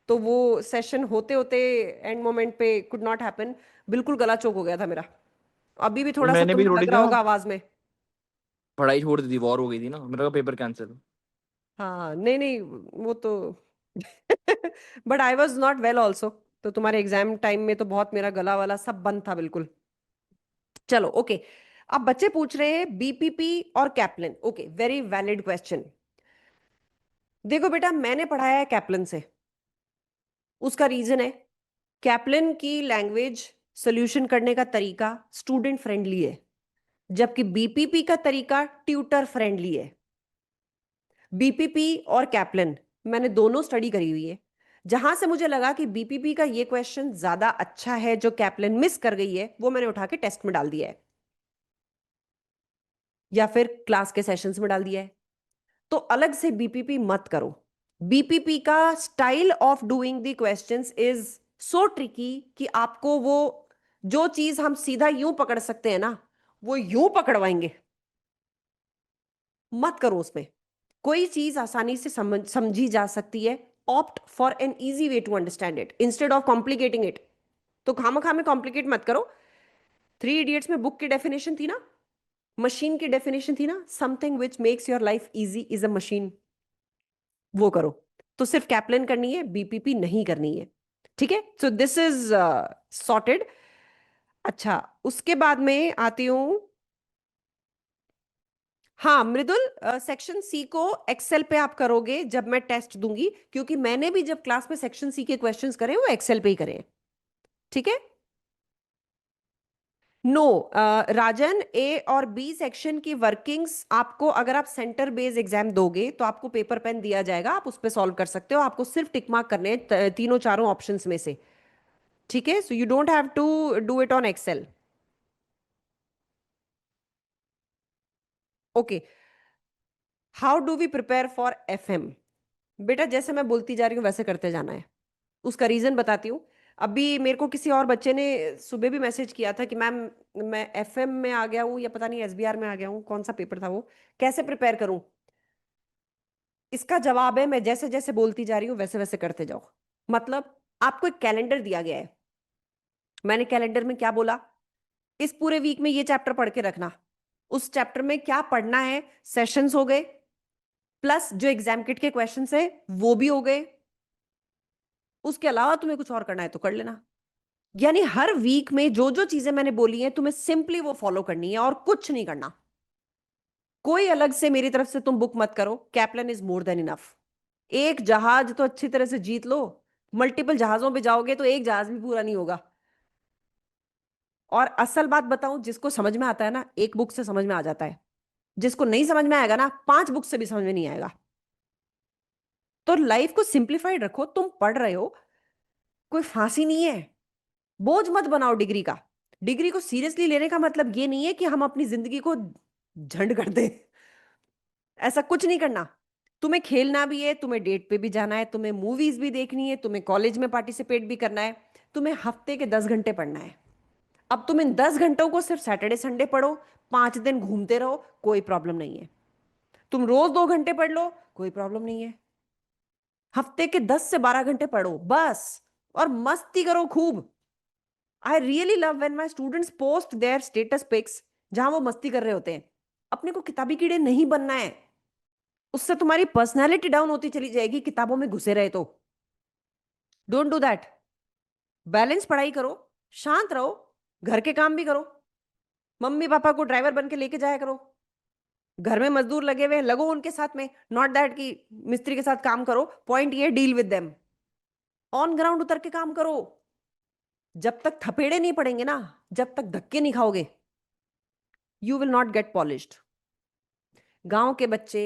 तो वो सेशन होते होते एंड मोमेंट पे कुड नॉट हैपन। बिल्कुल गला चोक हो गया था मेरा। अभी भी और थोड़ा सा मैंने भी तुम्हें थोड़ी लग रहा ना होगा आवाज में। पढ़ाई छोड़ दी थी, वॉर हो गई थी ना, मेरा पेपर कैंसिल। हाँ नहीं नहीं, वो तो but I was not well also. तो तुम्हारे एग्जाम टाइम में तो बहुत मेरा गला वाला सब बंद था बिल्कुल। चलो ओके। अब बच्चे पूछ रहे हैं बीपीपी और Kaplan. Okay, very valid question. देखो बेटा, मैंने पढ़ाया है कैप्लन से। उसका रीजन है, कैप्लन की लैंग्वेज, सोल्यूशन करने का तरीका स्टूडेंट फ्रेंडली है, जबकि बीपीपी का तरीका ट्यूटर फ्रेंडली है। बीपीपी और कैप्लन मैंने दोनों स्टडी करी हुई है। जहां से मुझे लगा कि बीपीपी का ये क्वेश्चन ज्यादा अच्छा है, जो कैप्लन मिस कर गई है वो मैंने उठा के टेस्ट में डाल दिया है, या फिर क्लास के सेशंस में डाल दिया है। तो अलग से बीपीपी मत करो। बीपीपी का style of doing the questions is so tricky कि आपको वो जो चीज हम सीधा यूं पकड़ सकते हैं ना, वो यूं पकड़वाएंगे। मत करो उसमें। कोई चीज आसानी से समझी जा सकती है। Opt for an easy way to understand it instead of complicating it. तो खामखा में कॉम्प्लिकेट मत करो। थ्री इडियट्स में बुक की डेफिनेशन थी ना, मशीन की डेफिनेशन थी ना, something which makes your life easy is a machine. वो करो। तो सिर्फ कैप्लन करनी है, बीपीपी नहीं करनी है। ठीक है, सो दिस इज सॉर्टेड। अच्छा, उसके बाद में आती हूं। हाँ मृदुल, सेक्शन सी को एक्सेल पे आप करोगे जब मैं टेस्ट दूंगी, क्योंकि मैंने भी जब क्लास में सेक्शन सी के क्वेश्चंस करे वो एक्सेल पे ही करे। ठीक है। नो, राजन, ए और बी सेक्शन की वर्किंग्स आपको, अगर आप सेंटर बेस्ड एग्जाम दोगे तो आपको पेपर पेन दिया जाएगा, आप उस पर सॉल्व कर सकते हो। आपको सिर्फ टिक मार्क करने हैं तीनों चारों ऑप्शंस में से। ठीक है, so you don't have to do it on Excel. Okay, how do we prepare for FM. बेटा जैसे मैं बोलती जा रही हूँ वैसे करते जाना है। उसका रीजन बताती हूँ। अभी मेरे को किसी और बच्चे ने सुबह भी मैसेज किया था कि मैम मैं एफएम में आ गया हूँ या पता नहीं एसबीआर में आ गया हूँ, कौन सा पेपर था वो, कैसे प्रिपेयर करूं। इसका जवाब है मैं जैसे जैसे बोलती जा रही हूँ वैसे वैसे करते जाओ। मतलब आपको एक कैलेंडर दिया गया है, मैंने कैलेंडर में क्या बोला, इस पूरे वीक में ये चैप्टर पढ़ के रखना, उस चैप्टर में क्या पढ़ना है, सेशंस हो गए, प्लस जो एग्जाम किट के क्वेश्चंस है वो भी हो गए, उसके अलावा तुम्हें कुछ और करना है तो कर लेना। यानी हर वीक में जो जो चीजें मैंने बोली हैं तुम्हें सिंपली वो फॉलो करनी है और कुछ नहीं करना। कोई अलग से मेरी तरफ से तुम बुक मत करो, Kaplan is more than enough. एक जहाज तो अच्छी तरह से जीत लो, मल्टीपल जहाजों पे जाओगे तो एक जहाज भी पूरा नहीं होगा। और असल बात बताऊं, जिसको समझ में आता है ना एक बुक से समझ में आ जाता है, जिसको नहीं समझ में आएगा ना 5 बुक से भी समझ में नहीं आएगा। तो लाइफ को सिंप्लीफाइड रखो, तुम पढ़ रहे हो, कोई फांसी नहीं है, बोझ मत बनाओ डिग्री का। डिग्री को सीरियसली लेने का मतलब ये नहीं है कि हम अपनी जिंदगी को झंड कर दें, ऐसा कुछ नहीं करना। तुम्हें खेलना भी है, तुम्हें डेट पे भी जाना है, तुम्हें मूवीज भी देखनी है, तुम्हें कॉलेज में पार्टिसिपेट भी करना है, तुम्हें हफ्ते के 10 घंटे पढ़ना है। अब तुम इन 10 घंटों को सिर्फ सैटरडे संडे पढ़ो, 5 दिन घूमते रहो, कोई प्रॉब्लम नहीं है। तुम रोज 2 घंटे पढ़ लो, कोई प्रॉब्लम नहीं है। हफ्ते के 10 से 12 घंटे पढ़ो बस, और मस्ती करो खूब। I really love when my students post their status pics जहां वो मस्ती कर रहे होते हैं। अपने को किताबी कीड़े नहीं बनना है, उससे तुम्हारी पर्सनैलिटी डाउन होती चली जाएगी किताबों में घुसे रहे तो। Don't do that. बैलेंस पढ़ाई करो, शांत रहो, घर के काम भी करो, मम्मी पापा को ड्राइवर बन के लेके जाया करो, घर में मजदूर लगे हुए लगो उनके साथ में, नॉट दैट कि मिस्त्री के साथ काम करो। पॉइंट ये deal with them, on ground उतर के काम करो। जब तक थपेड़े नहीं पड़ेंगे ना, जब तक धक्के नहीं खाओगे, you will not gate polished. गांव के बच्चे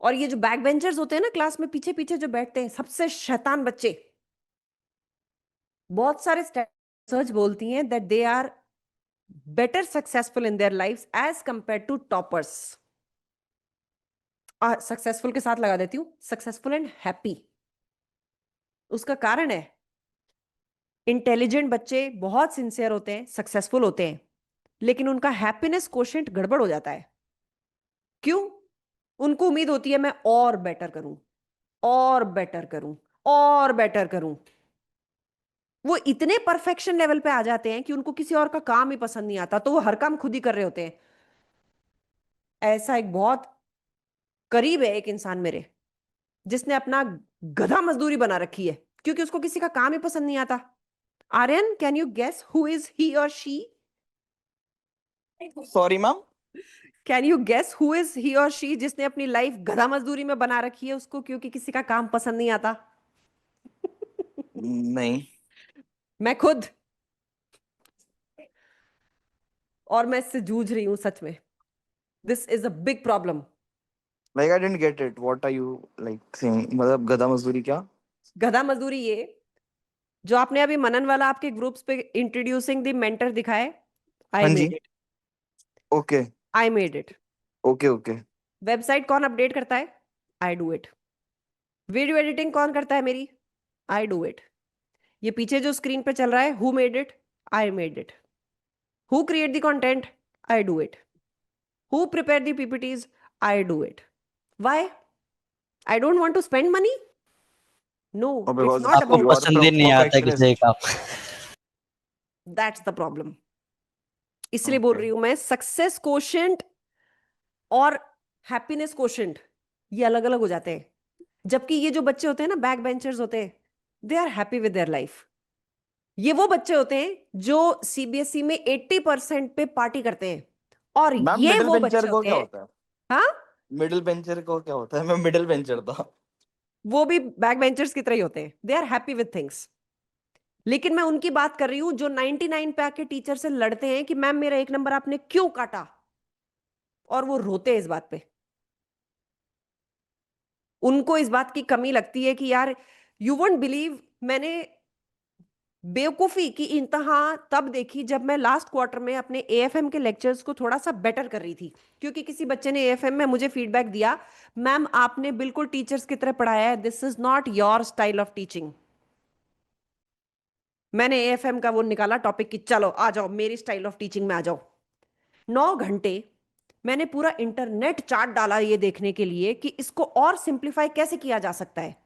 और ये जो बैक बेंचर्स होते हैं ना क्लास में पीछे पीछे जो बैठते हैं, सबसे शैतान बच्चे। बहुत सारे रिसर्च बोलती हैं that they are better successful in their life as compare to toppers. Successful के साथ लगा देती हूँ सक्सेसफुल एंड हैप्पी। उसका कारण है इंटेलिजेंट बच्चे बहुत सिंसियर होते हैं, सक्सेसफुल होते हैं, लेकिन उनका हैप्पीनेस कोशेंट गड़बड़ हो जाता है। क्यों? उनको उम्मीद होती है मैं और बेटर करूं, और बेटर करूं, और बेटर करूं। वो इतने परफेक्शन लेवल पे आ जाते हैं कि उनको किसी और का काम ही पसंद नहीं आता, तो वो हर काम खुद ही कर रहे होते हैं। ऐसा एक बहुत करीब है एक इंसान मेरे, जिसने अपना गधा मजदूरी बना रखी है क्योंकि उसको किसी का काम ही पसंद नहीं आता। Aryan, can you guess who is he or she? Sorry ma'am. Can you guess who is he or she जिसने अपनी लाइफ गधा मजदूरी में बना रखी है उसको क्योंकि किसी का काम पसंद नहीं आता? नहीं। मैं खुद। और मैं इससे जूझ रही हूं सच में। This is a big problem. Like I didn't get it, what are you like saying? मतलब गधा मजदूरी क्या? गधा मजदूरी ये जो आपने अभी मनन वाला आपके ग्रुप्स पे इंट्रोड्यूसिंग द मेंटर दिखाए, आई हाँ जी। Made it. Okay I made it. Okay okay. Website कौन अपडेट करता है? I do it. Video editing कौन करता है मेरी? I do it. ये पीछे जो स्क्रीन पे चल रहा है, who made it? I made it. Who create the content? I do it. Who prepare the PPTs? I do it. Why? I don't want to spend money? No, और इट्स बिकॉज नॉट आपको अबाउट। यू आर पसंद ही नहीं आता किसी परफेक्शनिस्ट। का। That's the problem. इसलिए बोल ओके। रही हूं मैं, सक्सेस कोशेंट और हैप्पीनेस कोशेंट ये अलग अलग हो जाते हैं। जबकि ये जो बच्चे होते हैं ना बैक बेंचर्स होते हैं, they are happy with their life. ये वो बच्चे होते हैं जो सीबीएसई में 80% पे पार्टी करते हैं, और मैम ये मिडिल वो बेंचर बच्चे को होते क्या हैं। होता है? हाँ, मिडिल बेंचर को क्या होता है? मैं मिडिल बेंचर था। वो भी बैक बेंचर्स की तरह ही होते हैं, they are happy with things. लेकिन मैं उनकी बात कर रही हूं जो 99 पे आके टीचर से लड़ते हैं कि मैम मेरा 1 नंबर आपने क्यों काटा, और वो रोते हैं इस बात पे। उनको इस बात की कमी लगती है कि यार, यू वोंट बिलीव, मैंने बेवकूफी की इंतहा तब देखी जब मैं लास्ट क्वार्टर में अपने एएफएम के लेक्चर्स को थोड़ा सा बेटर कर रही थी, क्योंकि किसी बच्चे ने एएफएम में मुझे फीडबैक दिया, मैम आपने बिल्कुल टीचर्स की तरह पढ़ाया है, this is not your style of teaching. मैंने एएफएम का वो निकाला टॉपिक कि चलो आ जाओ मेरी स्टाइल ऑफ टीचिंग में आ जाओ। 9 घंटे मैंने पूरा इंटरनेट चार्ट डाला ये देखने के लिए कि इसको और सिंप्लीफाई कैसे किया जा सकता है।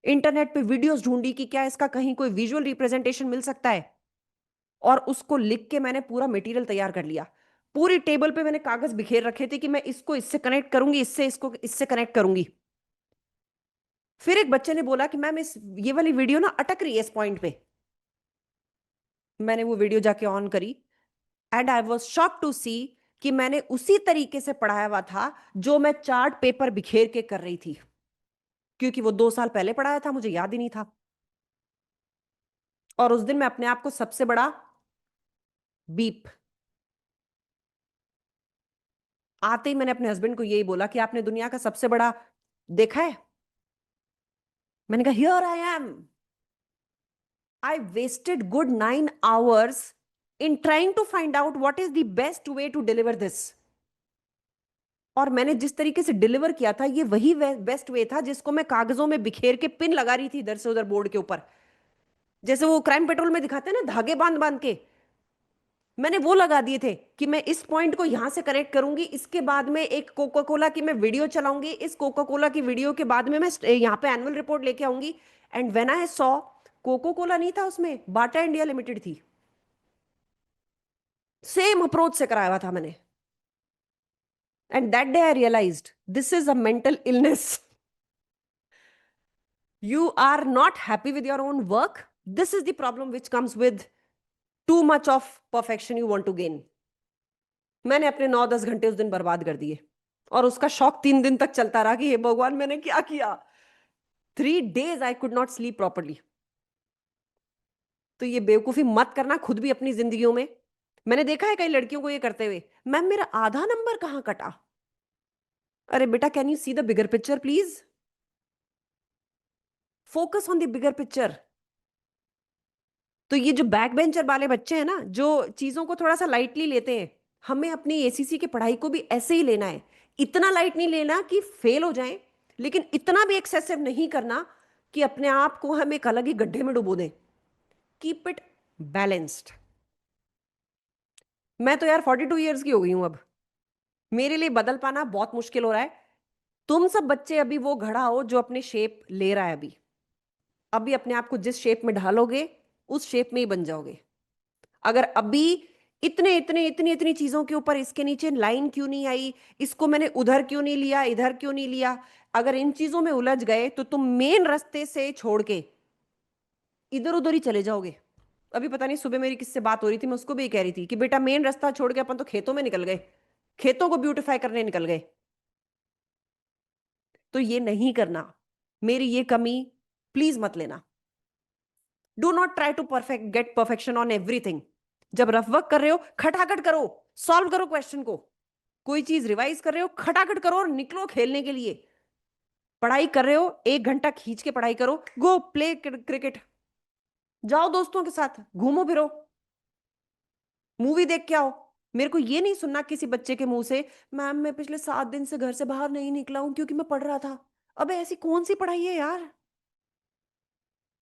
इंटरनेट पे वीडियोस ढूंढी कि क्या इसका कहीं कोई विजुअल रिप्रेजेंटेशन मिल सकता है, और उसको लिख के मैंने पूरा मटेरियल तैयार कर लिया। पूरी टेबल पे मैंने कागज बिखेर रखे थे कि मैं इसको इससे कनेक्ट करूंगी, इससे इसको इससे कनेक्ट करूंगी। फिर एक बच्चे ने बोला कि मैम इस ये वाली वीडियो ना अटक रही है इस पॉइंट पे। मैंने वो वीडियो जाके ऑन करी and I was shocked to see कि मैंने उसी तरीके से पढ़ाया हुआ था जो मैं चार्ट पेपर बिखेर के कर रही थी, क्योंकि वो 2 साल पहले पढ़ाया था, मुझे याद ही नहीं था। और उस दिन मैं अपने आप को सबसे बड़ा बीप आते ही मैंने अपने हस्बैंड को यही बोला कि आपने दुनिया का सबसे बड़ा देखा है। मैंने कहा here I am, I wasted good 9 hours in trying to find out what is the best way to deliver this। और मैंने जिस तरीके से डिलीवर किया था ये वही बेस्ट वे था जिसको मैं कागजों में बिखेर के पिन लगा रही थी इधर से उधर बोर्ड के ऊपर, जैसे वो क्राइम पेट्रोल में दिखाते हैं ना धागे बांध बांध के। मैंने वो लगा दिए थे कि मैं इस पॉइंट को यहां से कनेक्ट करूंगी, इसके बाद में एक कोका कोला की मैं वीडियो चलाऊंगी, इस कोका कोला की वीडियो के बाद में मैं यहाँ पे एनुअल रिपोर्ट लेके आऊंगी। And when I saw Coca Cola नहीं था उसमें, बाटा इंडिया लिमिटेड थी। सेम अप्रोच से कराया हुआ था मैंने। And that day I realised this is a mental illness. You are not happy with your own work. This is the problem which comes with too much of perfection you want to gain। मैंने अपने 9-10 घंटे उस दिन बर्बाद कर दिए, और उसका शौक 3 दिन तक चलता रहा कि हे भगवान मैंने क्या किया। 3 days I could not sleep properly। तो ये बेवकूफी मत करना खुद भी अपनी जिंदगियों में। मैंने देखा है कई लड़कियों को ये करते हुए, मैम मेरा आधा नंबर कहाँ कटा। अरे बेटा can you see the bigger picture please, focus on the bigger picture. तो ये जो बैक बेंचर वाले बच्चे हैं ना, जो चीजों को थोड़ा सा लाइटली लेते हैं, हमें अपनी एसीसी की पढ़ाई को भी ऐसे ही लेना है। इतना लाइट नहीं लेना कि फेल हो जाएं, लेकिन इतना भी एक्सेसिव नहीं करना कि अपने आप को हम एक अलग ही गड्ढे में डुबो दें। Keep it balanced. मैं तो यार 42 ईयर्स की हो गई हूं अब, मेरे लिए बदल पाना बहुत मुश्किल हो रहा है। तुम सब बच्चे अभी वो घड़ा हो जो अपने शेप ले रहा है। अभी अभी अपने आप को जिस शेप में ढालोगे उस शेप में ही बन जाओगे। अगर अभी इतने इतने इतनी इतनी चीजों के ऊपर इसके नीचे लाइन क्यों नहीं आई, इसको मैंने उधर क्यों नहीं लिया, इधर क्यों नहीं लिया, अगर इन चीजों में उलझ गए तो तुम मेन रास्ते से छोड़ के इधर उधर ही चले जाओगे। अभी पता नहीं सुबह मेरी किससे बात हो रही थी, मैं उसको भी कह रही थी कि बेटा मेन रास्ता छोड़ के अपन तो खेतों में निकल गए, खेतों को ब्यूटिफाई करने निकल गए। तो ये नहीं करना, मेरी ये कमी प्लीज मत लेना। Do not try to perfect get perfection on everything. जब रफ वर्क कर रहे हो खटाखट करो, सॉल्व करो क्वेश्चन को। कोई चीज रिवाइज कर रहे हो खटाखट करो और निकलो खेलने के लिए। पढ़ाई कर रहे हो 1 घंटा खींच के पढ़ाई करो, गो प्ले क्रिकेट, जाओ दोस्तों के साथ घूमो फिरो, मूवी देख के आओ। मेरे को ये नहीं सुनना किसी बच्चे के मुंह से मैम मैं पिछले 7 दिन से घर से बाहर नहीं निकला हूं क्योंकि मैं पढ़ रहा था। अबे ऐसी कौन सी पढ़ाई है यार।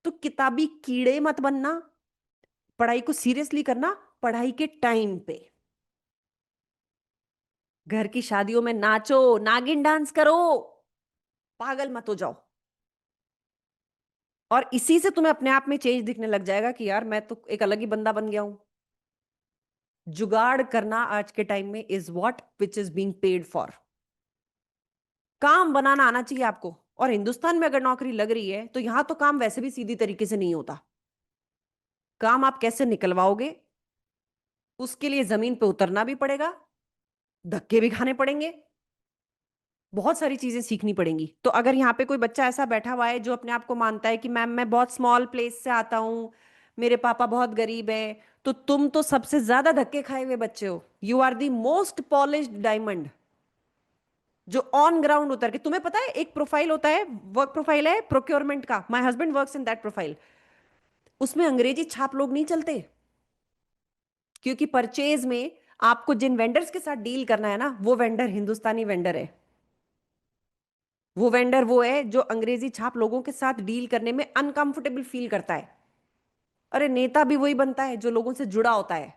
तो किताबी कीड़े मत बनना, पढ़ाई को सीरियसली करना पढ़ाई के टाइम पे। घर की शादियों में नाचो, नागिन डांस करो, पागल मत हो जाओ। और इसी से तुम्हें अपने आप में चेंज दिखने लग जाएगा कि यार मैं तो एक अलग ही बंदा बन गया हूं। जुगाड़ करना आज के टाइम में is what which is being paid for. काम बनाना आना चाहिए आपको। और हिंदुस्तान में अगर नौकरी लग रही है तो यहां तो काम वैसे भी सीधी तरीके से नहीं होता। काम आप कैसे निकलवाओगे उसके लिए जमीन पे उतरना भी पड़ेगा, धक्के भी खाने पड़ेंगे, बहुत सारी चीजें सीखनी पड़ेंगी। तो अगर यहाँ पे कोई बच्चा ऐसा बैठा हुआ है जो अपने आप को मानता है कि मैम मैं बहुत स्मॉल प्लेस से आता हूँ, मेरे पापा बहुत गरीब है, तो तुम तो सबसे ज्यादा धक्के खाए हुए बच्चे हो। You are the most polished diamond जो ऑन ग्राउंड उतर के, तुम्हें पता है एक प्रोफाइल होता है, वर्क प्रोफाइल है प्रोक्योरमेंट का, my husband works in that profile. उसमें अंग्रेजी छाप लोग नहीं चलते, क्योंकि परचेज में आपको जिन वेंडर्स के साथ डील करना है ना, वो वेंडर हिंदुस्तानी वेंडर है। वो वेंडर वो है जो अंग्रेजी छाप लोगों के साथ डील करने में अनकंफर्टेबल फील करता है। अरे नेता भी वही बनता है जो लोगों से जुड़ा होता है।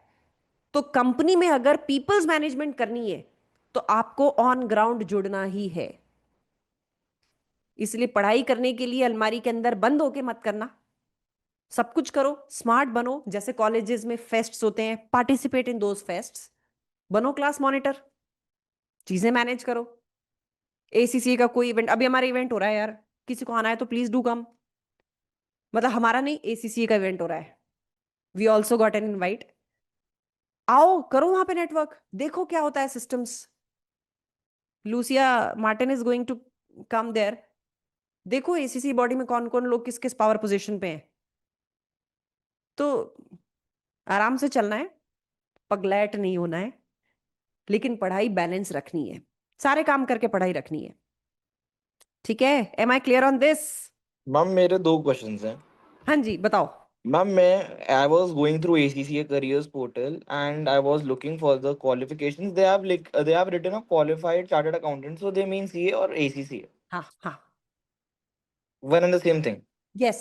तो कंपनी में अगर पीपल्स मैनेजमेंट करनी है तो आपको ऑन ग्राउंड जुड़ना ही है। इसलिए पढ़ाई करने के लिए अलमारी के अंदर बंद होके मत करना, सब कुछ करो, स्मार्ट बनो। जैसे कॉलेजेस में फेस्ट्स होते हैं, पार्टिसिपेट इन दोज फेस्ट्स, बनो क्लास मॉनिटर, चीजें मैनेज करो। एसीसी का कोई इवेंट, अभी हमारा इवेंट हो रहा है यार, किसी को आना है तो प्लीज डू कम। मतलब हमारा नहीं, एसीसी का इवेंट हो रहा है, we also got an invite. आओ करो वहां पे नेटवर्क, देखो क्या होता है systems. Lucia Martin is going to come there. देखो एसीसी बॉडी में कौन कौन लोग किस किस पावर पोजीशन पे हैं। तो आराम से चलना है, पगलैट नहीं होना है, लेकिन पढ़ाई बैलेंस रखनी है, सारे काम करके पढ़ाई रखनी है। ठीक है, am I clear on this? Ma'am मेरे दो क्वेश्चंस हैं। हाँ जी बताओ। मैम मैं I was going through ACCA careers portal and I was looking for the qualifications. They have written a qualified chartered accountant, so they mean CA or ACCA, हाँ हाँ, one and the same thing. Yes,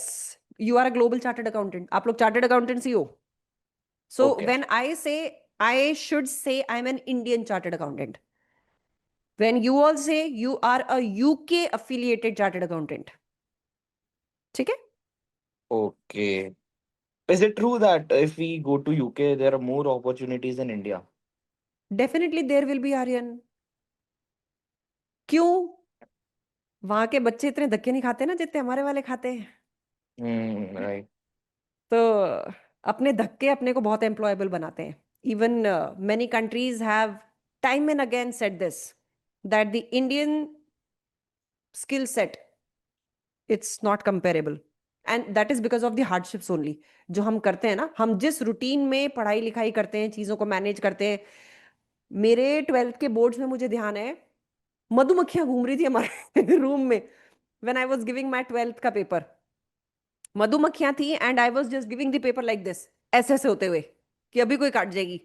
you are a global chartered accountant, आप लोग चार्टर्ड अकाउंटेंट्स ही हो। सो Okay. व्हेन आई से, I should say I am an Indian chartered accountant, when you all say you are a UK affiliated chartered accountant. ठीक है। Okay. Is it true that if we go to UK, there are more opportunities in India? Definitely there will be Aryan. क्यों? वहां के बच्चे इतने धक्के नहीं खाते ना जितने हमारे वाले खाते हैं। Right. तो अपने धक्के अपने को बहुत एम्प्लॉयबल बनाते हैं। Even many countries have time and again said this, that the Indian skill set, it's not comparable, and that is because of the hardships only. जो हम करते हैं ना, हम जिस रूटीन में पढ़ाई लिखाई करते हैं, चीजों को मैनेज करते हैं। मेरे 12th के बोर्ड्स में मुझे ध्यान है, मधुमक्खियां घूम रही थी हमारे रूम में when I was giving my 12th का पेपर। मधुमक्खियां थी and I was just giving the paper like this, ऐसे ऐसे होते हुए कि अभी कोई काट जाएगी।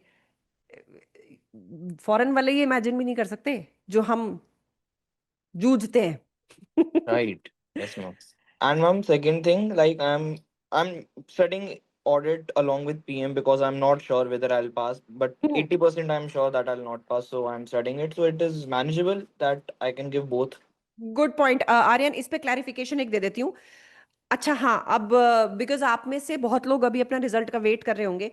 फॉरेन वाले ये इमेजिन भी नहीं कर सकते जो हम जूझते हैं। Right. Yes, ma'am. And ma'am, second thing, like I'm studying audit along with PM because I'm not sure whether I'll pass, but 80% I'm sure that I'll not pass, so I'm studying it. So it is manageable that I can give both. Good point Aryan, इस पे क्लैरिफिकेशन एक दे देती हूँ। अच्छा हाँ, अब बिकॉज आप में से बहुत लोग अभी अपना रिजल्ट का वेट कर रहे होंगे।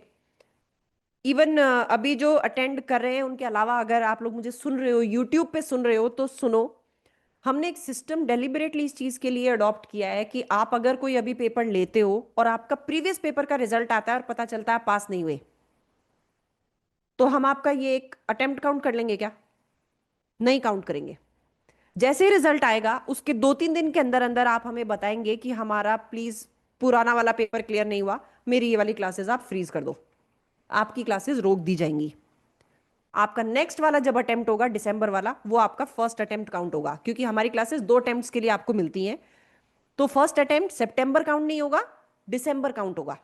इवन अभी जो अटेंड कर रहे हैं उनके अलावा अगर आप लोग मुझे सुन रहे हो, यूट्यूब पे सुन रहे हो, तो सुनो। हमने एक सिस्टम डेलिबरेटली इस चीज के लिए अडॉप्ट किया है कि आप अगर कोई अभी पेपर लेते हो और आपका प्रीवियस पेपर का रिजल्ट आता है और पता चलता है पास नहीं हुए, तो हम आपका ये एक अटेम्प्ट काउंट कर लेंगे क्या? नहीं काउंट करेंगे। जैसे ही रिजल्ट आएगा उसके 2-3 दिन के अंदर अंदर आप हमें बताएंगे कि हमारा प्लीज पुराना वाला पेपर क्लियर नहीं हुआ, मेरी ये वाली क्लासेस आप फ्रीज कर दो, आपकी क्लासेस रोक दी जाएंगी। आपका नेक्स्ट वाला जब अटेम्प्ट होगा दिसंबर वाला, वो आपका फर्स्ट अटेम्प्ट काउंट होगा, क्योंकि हमारी क्लासेस 2 अटेम्प्ट्स के लिए आपको मिलती हैं। तो फर्स्ट अटेम्प्ट सितंबर काउंट नहीं होगा, दिसंबर काउंट होगा।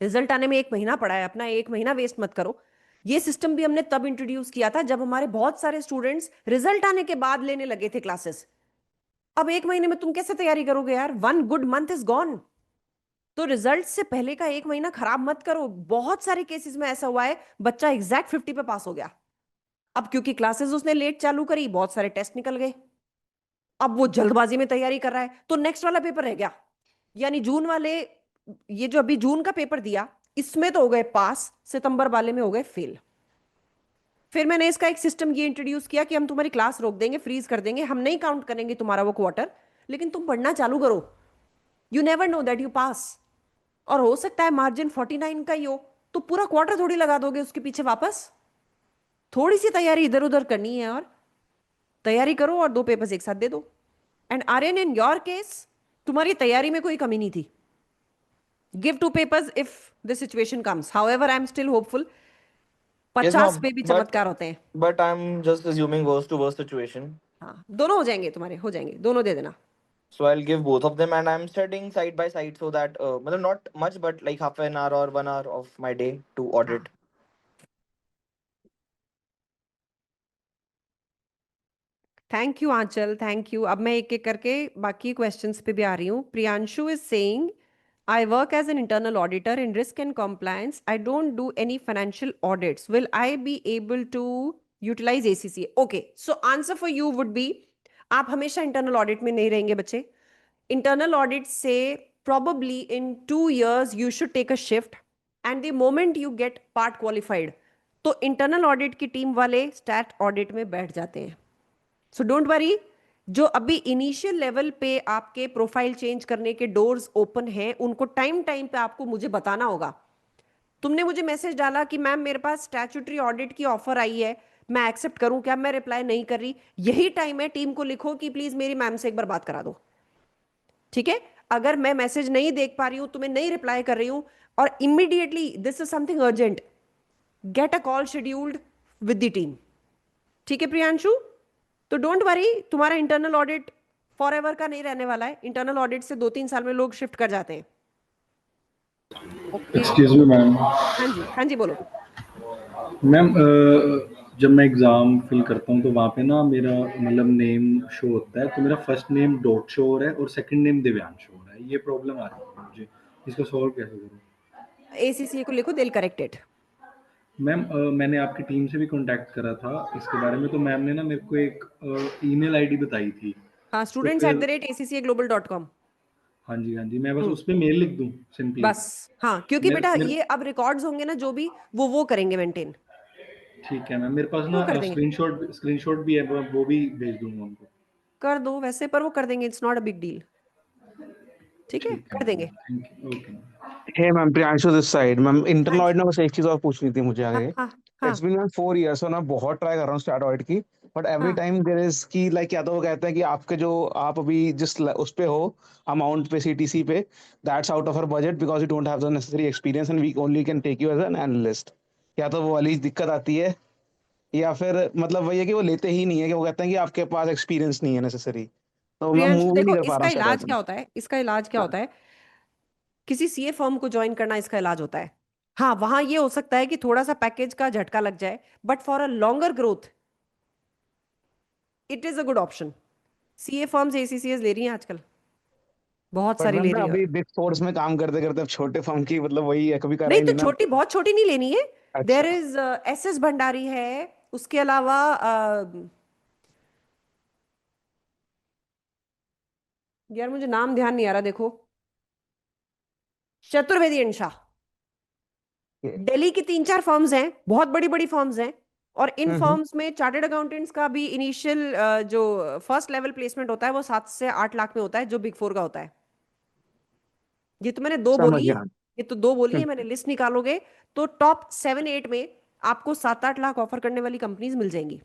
रिजल्ट आने में 1 महीना पड़ा है, अपना 1 महीना वेस्ट मत करो। ये सिस्टम भी हमने तब इंट्रोड्यूस किया था जब हमारे बहुत सारे स्टूडेंट्स रिजल्ट आने के बाद लेने लगे थे क्लासेस। अब 1 महीने में तुम कैसे तैयारी करोगे यार? 1 गुड मंथ इज गॉन। तो रिजल्ट से पहले का 1 महीना खराब मत करो। बहुत सारे केसेस में ऐसा हुआ है, बच्चा एग्जैक्ट 50 पे पास हो गया। अब क्योंकि क्लासेस उसने लेट चालू करी, बहुत सारे टेस्ट निकल गए, अब वो जल्दबाजी में तैयारी कर रहा है, तो नेक्स्ट वाला पेपर रह गया। यानी जून वाले, ये जो अभी जून का पेपर दिया, इसमें तो हो गए पास, सितंबर वाले में हो गए फेल। फिर मैंने इसका एक सिस्टम ये इंट्रोड्यूस किया कि हम तुम्हारी क्लास रोक देंगे, फ्रीज कर देंगे, हम नहीं काउंट करेंगे तुम्हारा वो क्वार्टर, लेकिन तुम पढ़ना चालू करो। You never know that you pass. और हो सकता है मार्जिन 49 का ही हो, तो पूरा क्वार्टर थोड़ी लगा दोगे उसके पीछे वापस। थोड़ी सी तैयारी इधर उधर करनी है, और तैयारी करो और 2 पेपर्स एक साथ दे दो। And Aryan, in your case तुम्हारी तैयारी में कोई कमी नहीं थी। Give 2 papers if the situation comes, however I am still hopeful. Yes, 50 ma'am. पे भी चमत्कार होते हैं। But I'm just assuming worst to worst situation. हाँ, दोनों हो जाएंगे तुम्हारे, हो जाएंगे, दोनों दे देना। So I'll give both of them, and I'm studying side by side so that, well, not much, but like half an hour or 1 hour of my day to हाँ, audit. Thank you Aanchal, thank you. अब मैं एक एक करके बाकी क्वेश्चंस पे भी आ रही हूँ। Priyanshu is saying I work as an internal auditor in risk and compliance. I don't do any financial audits. Will I be able to utilize ACCA? Okay, so answer for you would be आप हमेशा internal audit में नहीं रहेंगे बच्चे. Internal audit से probably in 2 years you should take a shift, and the moment you get part qualified, तो internal audit की टीम वाले stat audit में बैठ जाते हैं. सो डोंट वरी, जो अभी इनिशियल लेवल पे आपके प्रोफाइल चेंज करने के डोर्स ओपन हैं, उनको टाइम टाइम पे आपको मुझे बताना होगा. तुमने मुझे मैसेज डाला कि मैम मेरे पास स्टैट्यूटरी ऑडिट की ऑफर आई है, मैं एक्सेप्ट करूं क्या? मैं रिप्लाई नहीं कर रही. यही टाइम है, टीम को लिखो कि प्लीज मेरी मैम से एक बार बात करा दो. ठीक है, अगर मैं मैसेज नहीं देख पा रही हूं, तुम्हें नहीं रिप्लाई कर रही हूं, और immediately this is something urgent, gate a call scheduled with the team. ठीक है प्रियांशु, तो डोंट वरी, तुम्हारा इंटरनल ऑडिट फॉर एवर का नहीं रहने वाला है. इंटरनल ऑडिट से 2-3 साल में लोग शिफ्ट कर जाते हैं. Okay, excuse me ma'am. हाँ जी बोलो. मैम जब मैं एग्ज़ाम फिल करता हूँ तो वहाँ पे ना मेरा मतलब नेम शो होता है, तो मेरा फर्स्ट नेम डॉट शो हो रहा है और सेकंड नेम दिव्यांश हो रहा है. ये प्रॉब्लम आ रही है मुझे, इसको सॉल्व कैसे करूँ? ACCA को लिखो, दिल करेक्टेड. मैम मैंने आपकी टीम से भी कांटेक्ट करा था इसके बारे में, तो मैम ने ना मेरे को एक ईमेल आईडी बताई थी. हाँ, तो फिर students@accaglobal.com. हाँ जी, मैं बस उस पे मेल लिख दूँ सिंपली? बस, हाँ, क्योंकि मेरे बेटा मेरे ये अब रिकॉर्ड्स होंगे ना, जो भी वो करेंगे मेंटेन. ठीक है मैम, मेरे पास वो ना कर देंगे, स्क्रीनशॉट भी है, वो भी भेज दूंगा उनको. कर दो वैसे, पर वो कर देंगे, it's not a big deal. ठीक है, ठीक है कर देंगे. Ma'am, thank you. Okay. Hey ma'am, Priyanshu this side. Ma'am हाँ इंटरनल ऑडिट जी, में बस एक चीज और पूछनी थी मुझे हाँ आगे. हाँ हाँ इट्स बीन मैम 4 years, ना बहुत ट्राई कर रहा हूँ स्टार्ट ऑडिट की, बट एवरी हाँ. टाइम देयर इज की लाइक, या तो वो कहते हैं कि आपके जो आप अभी उस पे हो अमाउंट पे सीटीसी पे, that's out of our budget because you don't have the necessary experience and we only can take you as an analyst. या तो वो वाली दिक्कत आती है, या फिर मतलब वही है कि वो लेते ही नहीं है, कि वो कहते हैं कि आपके पास एक्सपीरियंस नहीं है नेसेसरी. तो मैं प्रियांशु मूव ही नहीं देखो, कर पा रहा इसका हूँ स्टार्ट इलाज ऑडिट क्या में. होता है, इसका इलाज क्या होता है? किसी सीए फर्म को ज्वाइन करना इसका इलाज होता है. हाँ, वहां ये हो सकता है कि थोड़ा सा पैकेज का झटका लग जाए, but for a longer growth it is a good option. CA firms ACCAs ले रही हैं आजकल, बहुत बट सारी मैम ले मैं रही है. अभी बिग फोर्स में काम करते करते अब छोटे फर्म की मतलब वही है, कभी करा नहीं ही तो नहीं ना. छोटी, बहुत छोटी नहीं लेनी है. देयर अच्छा. इज SS भंडारी है, उसके अलावा यार मुझे नाम ध्यान नहीं आ रहा, देखो, चतुर्वेदी एंड शाह. दिल्ली की 3-4 फर्म्स हैं, बहुत बड़ी बड़ी फर्म्स हैं, और इन हम्म. फर्म्स में चार्टर्ड अकाउंटेंट्स का भी इनिशियल जो फर्स्ट लेवल प्लेसमेंट होता है वो 7 से 8 लाख में होता है, जो बिग फोर का होता है. ये तो मैंने दो समझ बोली, गया. ये तो दो बोली है हम्म, मैंने. लिस्ट निकालोगे तो टॉप 7-8 में आपको 7-8 लाख ऑफर करने वाली कंपनीज मिल जाएंगी.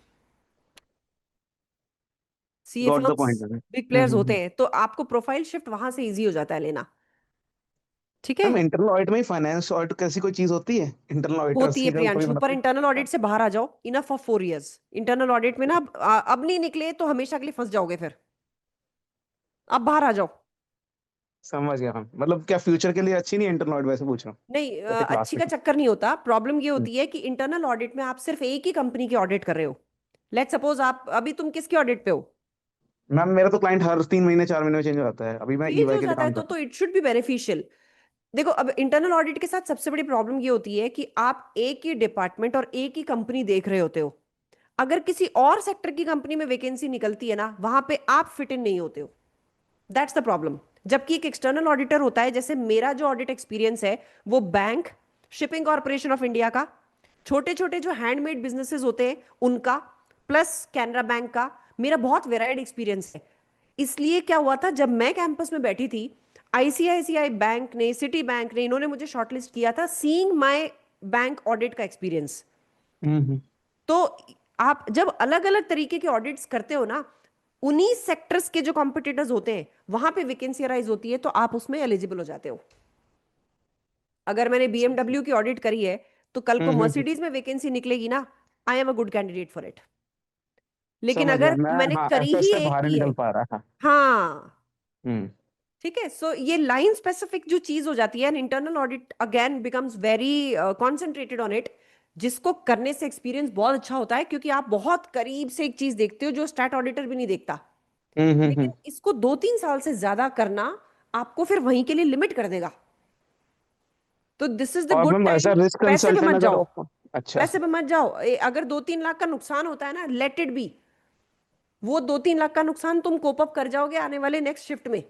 CA got the firms point ma'am. Big players होते हैं, तो आपको प्रोफाइल शिफ्ट वहां से इजी हो जाता है लेना. ठीक है, मैम इंटरनल ऑडिट में ही फाइनेंस ऑडिट कैसी कोई चीज होती है इंटरनल ऑडिटर्स होती है की, कभी कभी प्रियांशु, पर मतलब. इंटरनल ऑडिट से बाहर आ जाओ. Enough of 4 years. Internal audit में ना अब नहीं निकले तो हमेशा के लिए फंस जाओगे फिर. अब बाहर आ जाओ. समझ गया मैम, मतलब क्या फ्यूचर के लिए अच्छी नहीं इंटरनल ऑडिट, वैसे पूछ रहा हूँ. नहीं, जैसे क्लास अच्छी में. का चक्कर नहीं होता. प्रॉब्लम ये होती है कि इंटरनल ऑडिट में आप सिर्फ एक ही कंपनी की ऑडिट कर रहे हो. लेट्स सपोज आप अभी, तुम किसकी ऑडिट पे हो? मैम मेरा तो क्लाइंट हर 3 महीने 4 महीने में चेंज हो जाता है. अभी मैं चेंज ईवाई हो के लिए जाता है काम कर रहा तो इट शुड बी बेनिफिशियल. देखो, अब इंटरनल ऑडिट के साथ सबसे बड़ी प्रॉब्लम ये होती है कि आप एक ही डिपार्टमेंट और एक ही कंपनी देख रहे होते हो. अगर किसी और सेक्टर की कंपनी में वैकेंसी निकलती है ना, वहां पे आप फिट इन नहीं होते हो. That's the problem. जबकि एक एक्सटर्नल ऑडिटर होता है, जैसे मेरा जो ऑडिट एक्सपीरियंस है वो bank, shipping corporation of India का, छोटे छोटे जो हैंडमेड बिजनेसेस होते हैं उनका, प्लस कैनरा बैंक का. मेरा बहुत वेराइड एक्सपीरियंस है. इसलिए क्या हुआ था, जब मैं कैंपस में बैठी थी, ICICI बैंक ने, सिटी बैंक ने, इन्होंने मुझे शॉर्टलिस्ट किया था सीइंग माय बैंक ऑडिट का एक्सपीरियंस. हूँ. तो आप जब अलग अलग तरीके के ऑडिट्स करते हो ना, उन्हीं सेक्टर्स के जो कॉम्पिटिटर्स होते हैं वहां पे वैकेंसी अराइज होती है, तो आप उसमें एलिजिबल हो जाते हो. अगर मैंने BMW की ऑडिट करी है, तो कल को मर्सिडीज में वैकेंसी निकलेगी ना, I am a good candidate for it. लेकिन समझ गया अगर मैं. मैंने हाँ, करी ऐसे ही से एक बाहर नहीं की है, निकल पा रहा. हाँ. हाँ, हम्म. ठीक है. सो ये लाइन स्पेसिफिक जो चीज हो जाती है, and internal audit again becomes very concentrated on it, जिसको करने से एक्सपीरियंस बहुत अच्छा होता है, क्योंकि आप बहुत करीब से एक चीज देखते हो जो स्टैट ऑडिटर भी नहीं देखता. लेकिन इसको 2-3 साल से ज्यादा करना आपको फिर वहीं के लिए लिमिट कर देगा. तो दिस इज द और गुड मैम ऐसा टाइम। रिस्क पैसे पे कंसल्टेंट मत अगर जाओ, अच्छा पैसे पे मत जाओ। अगर 2-3 लाख का नुकसान होता है ना, लेट इट बी। वो 2-3 लाख का नुकसान तुम कोप अप कर जाओगे आने वाले नेक्स्ट शिफ्ट में,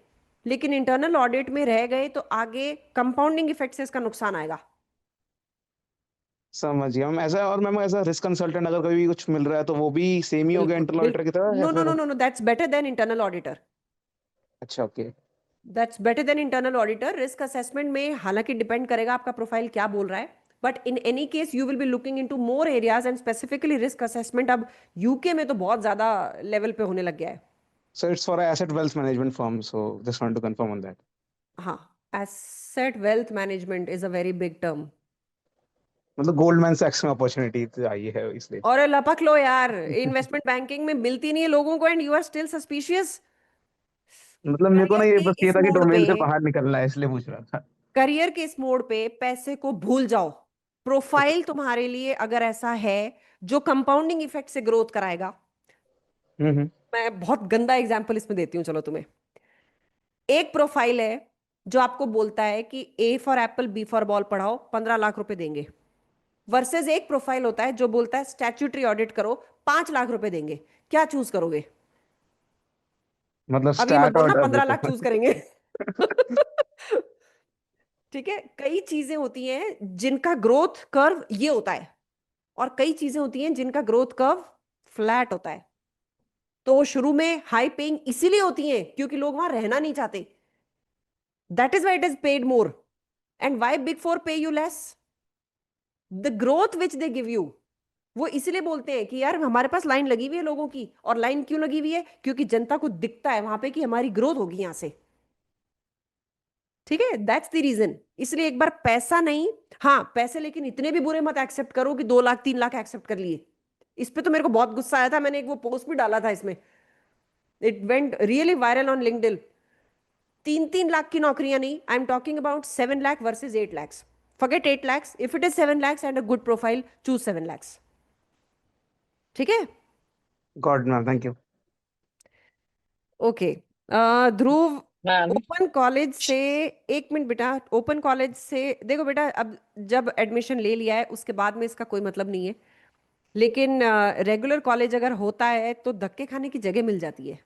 लेकिन इंटरनल ऑडिट में रह गए तो आगे कंपाउंडिंग इफेक्ट से इसका नुकसान आएगा। समझ गया मैम। ऐसा और मैम ऐसा रिस्क कंसल्टेंट अगर कभी भी कुछ मिल रहा है तो वो भी सेम ही हो गया बिल्कुल इंटरनल ऑडिटर बिल्कुल। की तरह या नो नो फिर? No no no, that's better than internal auditor. अच्छा okay. That's better than internal auditor. Risk assessment में हालांकि डिपेंड करेगा आपका प्रोफाइल क्या बोल रहा है, but in any case you will be looking into more areas and specifically risk assessment अब यूके में तो बहुत ज्यादा लेवल पे होने लग गया है। So it's for a asset wealth management firm. So just want to confirm on that. हाँ, asset wealth management is a very big term. मतलब गोल्डमैन सैक्स में अपॉर्चुनिटी आई है इसलिए। और लपक लो यार, इन्वेस्टमेंट बैंकिंग में मिलती नहीं है लोगों को and you are still suspicious. मतलब मेरे को ना करियर ये के बस ये इस था कि मोड़ पे, डोमेन से बाहर निकलना है इसलिए पूछ रहा था। करियर के इस मोड़ पे पैसे को भूल जाओ। प्रोफाइल तुम्हारे लिए अगर ऐसा है जो कंपाउंडिंग इफेक्ट से ग्रोथ कराएगा। हम्म। मैं बहुत गंदा एग्जांपल इसमें देती हूँ, चलो तुम्हें। एक प्रोफाइल है जो आपको बोलता है कि A for apple B for ball पढ़ाओ, 15 लाख रुपए देंगे। वर्सेस एक प्रोफाइल होता है जो बोलता है स्टैट्यूटरी ऑडिट करो, 5 लाख रुपए देंगे। क्या चूज करोगे? मतलब अब ये मत स्टार्ट बोलना और 15 लाख चूज करेंगे। ठीक है, कई चीजें होती हैं जिनका ग्रोथ कर्व ये होता है, और कई चीजें होती हैं जिनका ग्रोथ कर्व फ्लैट होता है। तो वो शुरू में हाई पेइंग इसीलिए होती हैं क्योंकि लोग वहां रहना नहीं चाहते। That is why it is paid more. And why big four pay you less? The growth which they give you, वो इसीलिए बोलते हैं कि यार हमारे पास लाइन लगी हुई है लोगों की। और लाइन क्यों लगी हुई है? क्योंकि जनता को दिखता है वहां पे कि हमारी ग्रोथ होगी यहां से। ठीक है, दैट्स द रीजन। इसलिए एक बार पैसा नहीं, हाँ पैसे, लेकिन इतने भी बुरे मत एक्सेप्ट करो कि 2 लाख 3 लाख एक्सेप्ट कर लिए। इस पे तो मेरे को बहुत गुस्सा आया था, मैंने एक वो पोस्ट भी डाला था इसमें। It went really viral on LinkedIn. 3-3 lakh की नौकरियां नहीं, I am talking about 7 lakh versus 8 lakhs। Forget 8 lakhs, if it is 7 lakhs and a good profile, choose 7 lakhs। ठीक है, God ma'am thank you. Okay. Dhruv, ma'am. Open college से, 1 मिनट बेटा, ओपन कॉलेज से देखो बेटा, अब जब एडमिशन ले लिया है उसके बाद में इसका कोई मतलब नहीं है, लेकिन रेगुलर कॉलेज अगर होता है तो धक्के खाने की जगह मिल जाती है,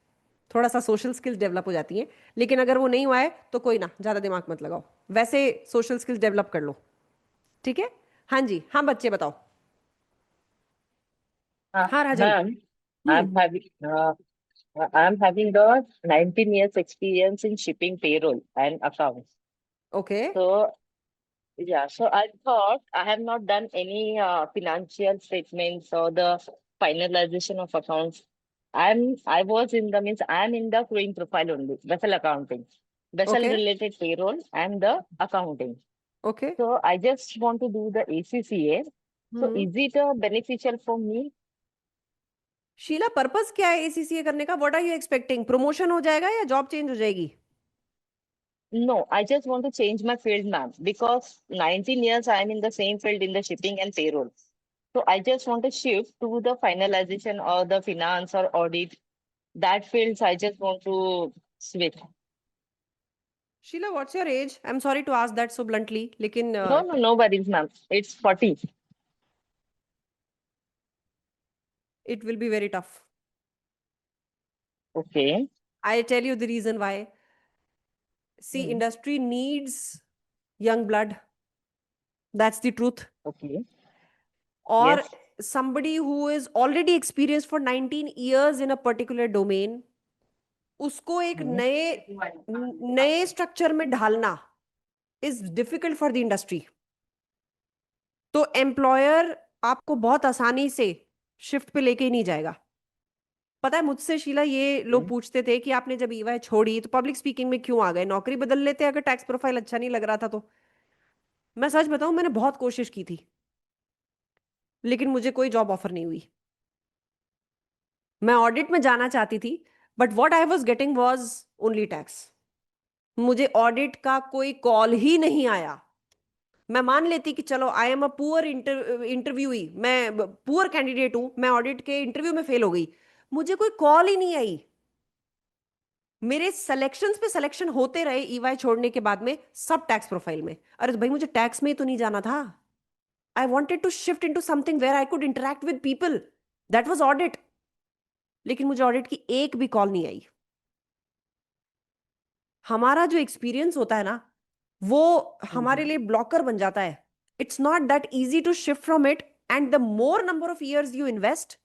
थोड़ा सा सोशल स्किल्स डेवलप हो जाती हैं। लेकिन अगर वो नहीं हुआ है तो कोई ना, ज़्यादा दिमाग मत लगाओ, वैसे सोशल स्किल्स डेवलप कर लो। ठीक है, हाँ जी, हाँ बच्चे बताओ। हाँ राजन। Ma'am, hmm. I'm having the 19 years experience in shipping payroll and accounts. Okay So yeah, so I thought I have not done any financial statements or the finalization of accounts. I'm in the crewing profile only, vessel accounting, vessel okay related payroll and the accounting. Okay. So I just want to do the ACCA. So हम्म। is it beneficial for me? Sheela, purpose क्या है एसीसीए करने का? What are you expecting? Promotion हो जाएगा या जॉब चेंज हो जाएगी? No, I just want to change my field, ma'am, because 19 years I am in the same field in the shipping and payroll. So I just want to shift to the finalization or the finance or audit. That fields I just want to switch. Sheela, what's your age? I am sorry to ask that so bluntly, लेकिन No worries, ma'am. It's 40. It will be very tough. Okay. I tell you the reason why. See, Hmm. Industry needs young blood, that's the truth। Okay. और Yes. somebody who is already experienced for 19 years in a particular domain, उसको एक Hmm. नए स्ट्रक्चर में ढालना is difficult for the industry. तो एम्प्लॉयर आपको बहुत आसानी से शिफ्ट पे लेके ही नहीं जाएगा। पता है, मुझसे शीला ये लोग Okay. पूछते थे कि आपने जब ईवाई छोड़ी तो पब्लिक स्पीकिंग में क्यों आ गए? नौकरी बदल लेते अगर टैक्स प्रोफाइल अच्छा नहीं लग रहा था तो। मैं सच बताऊं, मैंने बहुत कोशिश की थी, लेकिन मुझे कोई जॉब ऑफर नहीं हुई। मैं ऑडिट में जाना चाहती थी, but what I was getting was only tax. मुझे ऑडिट का कोई कॉल ही नहीं आया। मैं मान लेती कि चलो I am a poor interviewee, मैं पुअर कैंडिडेट हूं, मैं ऑडिट के इंटरव्यू में फेल हो गई, मुझे कोई कॉल ही नहीं आई। मेरे सिलेक्शंस पे सिलेक्शन होते रहे ईवाई छोड़ने के बाद में, सब टैक्स प्रोफाइल में। अरे भाई मुझे टैक्स में ही तो नहीं जाना था। I wanted to shift into something where I could interact with people, that was audit. लेकिन मुझे ऑडिट की एक भी कॉल नहीं आई। हमारा जो एक्सपीरियंस होता है ना, वो हमारे लिए ब्लॉकर बन जाता है। It's not that easy to shift from it, and the more number of years you invest,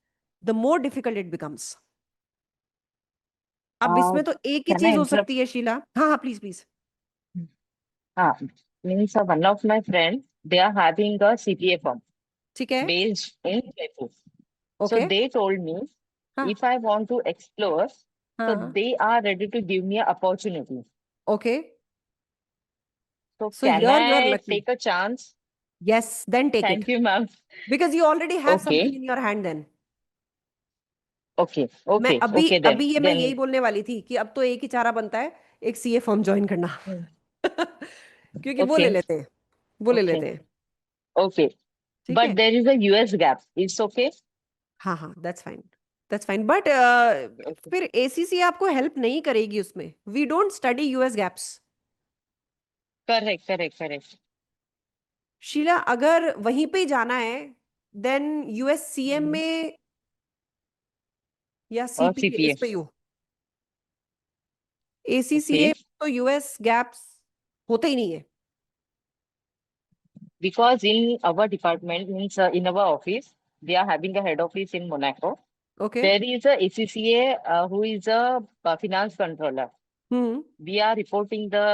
the more difficult it becomes. अब इसमें तो एक ही Can I चीज हो interrupt? सकती है शीला। हाँ हाँ, please please. Means one of my friends, they are having a CPA firm ठीक है, based in Jaipur. So okay, they told me हाँ if I want to explore, so हाँ, they are ready to give me an opportunity. Okay, So so can you're I lucky. take a chance? Yes, then take it, Thank you, ma'am. because you already have Okay, something in your hand then. okay, मैं okay, अभी okay अभी ये मैं then. यही बोलने वाली थी कि अब तो एक ही चारा बनता है, एक सीए फर्म ज्वाइन करना। Hmm. क्योंकि वो ले Okay, लेते हैं, वो ले okay, लेते हैं। okay. ठीक But है, there is a US gap. It's okay? हाँ हाँ, that's fine, that's fine, but Okay. फिर एसीसी आपको हेल्प नहीं करेगी उसमें। We don't study US GAAPs. Correct, correct, correct. Sheela, अगर वहीं पे ही जाना है, देन यूएस सीएम Mhm. में या Or सीपीए, इस CPA. पे यू एसीसीए Okay. तो यूएस गैप्स होते ही नहीं है। Because in our department, means in our office, they are having a head office in Monaco. Okay, There is a ACCA who is a finance controller. Hmm We are reporting the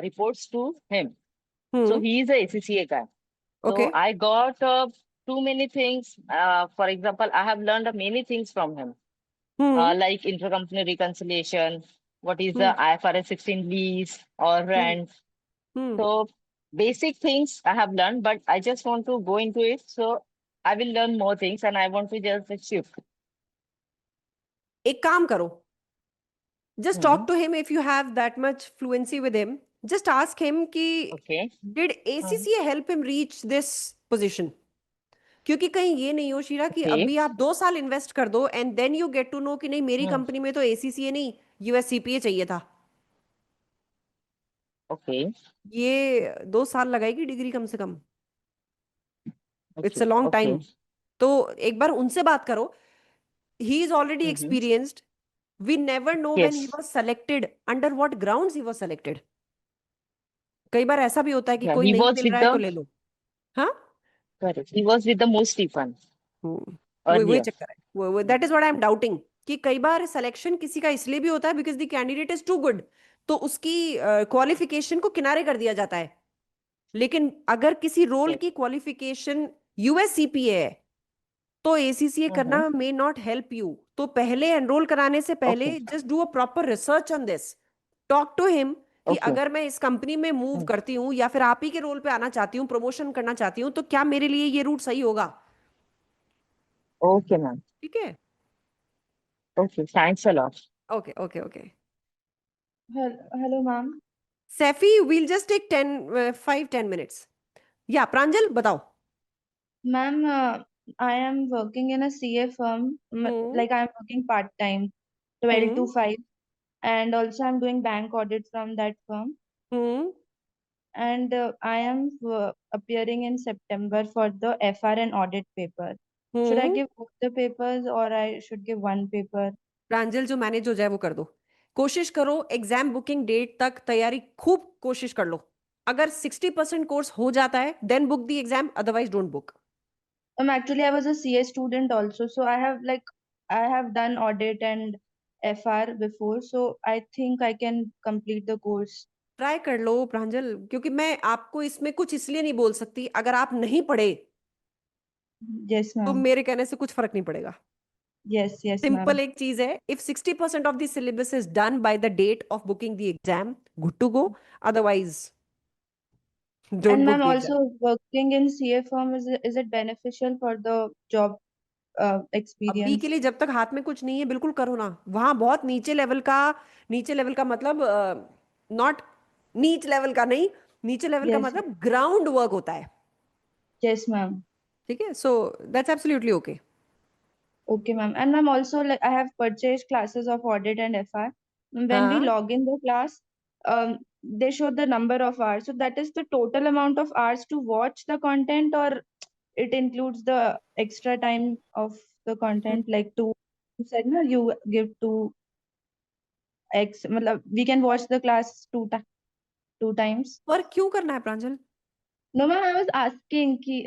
reports to him. So hmm, he is a ACCA guy. Okay, So I got too many things. For example, I have learned many things from him, hmm like intercompany reconciliation, what is the hmm IFRS 16 lease or hmm rent. Hmm. So basic things I have learned, but I just want to go into it. So I will learn more things and I want to just shift. एक काम करो, just Mhm. talk to him if you have that much fluency with him. Just ask him कि Okay. did ACCA help him reach this position? क्योंकि कहीं ये नहीं हो शीला कि Okay. अभी आप 2 साल इन्वेस्ट कर दो and then you get to know कि नहीं, मेरी Hmm. कंपनी में तो एसीसीए नहीं, यूएससीपीए चाहिए था। Okay. ये 2 साल लगाएगी डिग्री कम से कम। It's Okay. A long Okay. Time. तो एक बार उनसे बात करो। He is already Mm-hmm. Experienced. We never know when he Yes. Was selected, under what grounds he was selected. कई बार ऐसा भी होता है कि Yeah, कोई he नहीं was मिल with रहा है तो the ले लो। हाँ, correct. He was with the most Stefan वही earlier. चक्कर है, वो that is what I am doubting कि कई बार सिलेक्शन किसी का इसलिए भी होता है because the candidate is too good, तो उसकी क्वालिफिकेशन को किनारे कर दिया जाता है। लेकिन अगर किसी रोल Yes. की क्वालिफिकेशन यूएससीपीए है, तो एसीसीए Mm-hmm. करना मे नॉट हेल्प यू। तो पहले एनरोल कराने से पहले Okay. Just do a proper research on this. Talk to him कि Okay. अगर मैं इस कंपनी में मूव Mm. करती हूँ या फिर आप ही के रोल पे आना चाहती हूँ, प्रमोशन करना चाहती हूँ, तो क्या मेरे लिए ये रूट सही होगा? Okay, ma'am. ठीक है, Okay. Thanks a lot. Okay okay okay. Hello, ma'am. Saifi, we'll just take 5-10 minutes. या प्रांजल बताओ। Ma'am, I am working in a CA firm. Hmm Like I am working part-time, 12 to hmm 5, and also I'm doing bank audit from that firm. Hmm And I am appearing in September for the FR and audit paper. Should I hmm. give both the papers or I should give one paper? प्रांजल, जो मैनेज हो जाए वो कर दो। कोशिश करो एग्जाम बुकिंग डेट तक तैयारी खूब कोशिश कर लो। अगर 60% कोर्स हो जाता है then book the exam, otherwise don't book. Actually, I was a CA student also, so I have done audit and FR before, so I think I can complete the course. Try कर लो प्रांजल, क्योंकि मैं आपको इसमें कुछ इसलिए नहीं बोल सकती, अगर आप नहीं पढ़े Yes, तो ma'am. मेरे कहने से कुछ फर्क नहीं पड़ेगा। Yes, yes, simple ma'am. एक चीज है, if 60% of the syllabus is done by the date of booking the exam, good to go, otherwise don't And book ma'am, the exam. also working in CA firm, is it beneficial for the job अभी के experience? लिए जब तक हाथ में कुछ नहीं है बिल्कुल करो ना। वहां बहुत नीचे लेवल का मतलब नॉट नीच लेवल का नहीं, नीचे लेवल का Yes, मतलब ग्राउंड वर्क होता है। yes, ma'am. ठीक है, so that's absolutely okay. Okay, ma'am. And ma'am, also like I have purchased classes of audit and FR. when we हाँ log in the class, they show the number of hours. So that is the total amount of hours to watch the content, or it includes the extra time of the content, like two, you said no, you give two x, matlab, we can watch the class two times. और क्यों करना है प्रांजल? No, ma'am, I was asking ki,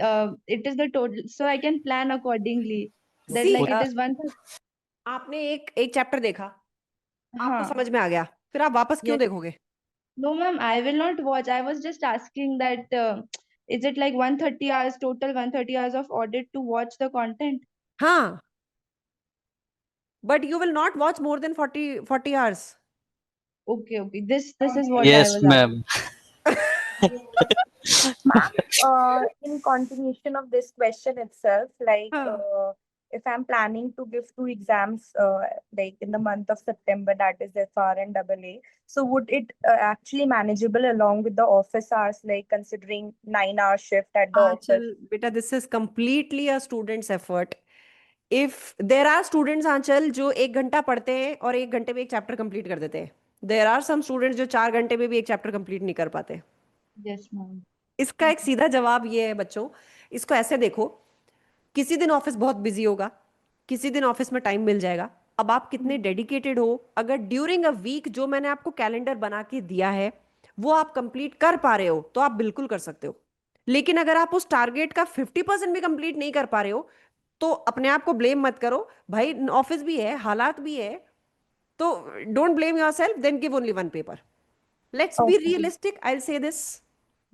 it is the total, so I can plan accordingly. That See, like it is one. आपने एक चैप्टर देखा, आपको हाँ. समझ में आ गया, फिर आप वापस क्यों Yes. देखोगे? No, ma'am, I will not watch. I was just asking that is it like 130 hours total, 130 hours of audit to watch the content? हाँ, but you will not watch more than 40 hours. Okay, okay. This is what I Yes, was asking. ma'am. Ma'am, in continuation of this question itself, like हाँ. if I'm planning to give two exams, like in the month of September, that is FR and AA, so would it actually manageable along with the office hours, like considering 9-hour shift at the office? Aanchal, beta, this is completely a student's effort. If there are students, Aanchal, जो 1 घंटा पढ़ते हैं और 1 घंटे में एक चैप्टर कंप्लीट कर देते हैं, there are some students जो 4 घंटे में भी एक चैप्टर कंप्लीट नहीं कर पाते. Yes, ma'am. इसका एक सीधा जवाब ये है बच्चों, इसको ऐसे देखो, किसी दिन ऑफिस बहुत बिजी होगा, किसी दिन ऑफिस में टाइम मिल जाएगा. अब आप कितने डेडिकेटेड हो, अगर ड्यूरिंग अ वीक जो मैंने आपको कैलेंडर बना के दिया है वो आप कंप्लीट कर पा रहे हो तो आप बिल्कुल कर सकते हो. लेकिन अगर आप उस टारगेट का 50% भी कंप्लीट नहीं कर पा रहे हो तो अपने आप को ब्लेम मत करो भाई, ऑफिस भी है, हालात भी है, तो don't blame yourself, then give only one paper. Let's be Okay. Realistic, I will say this.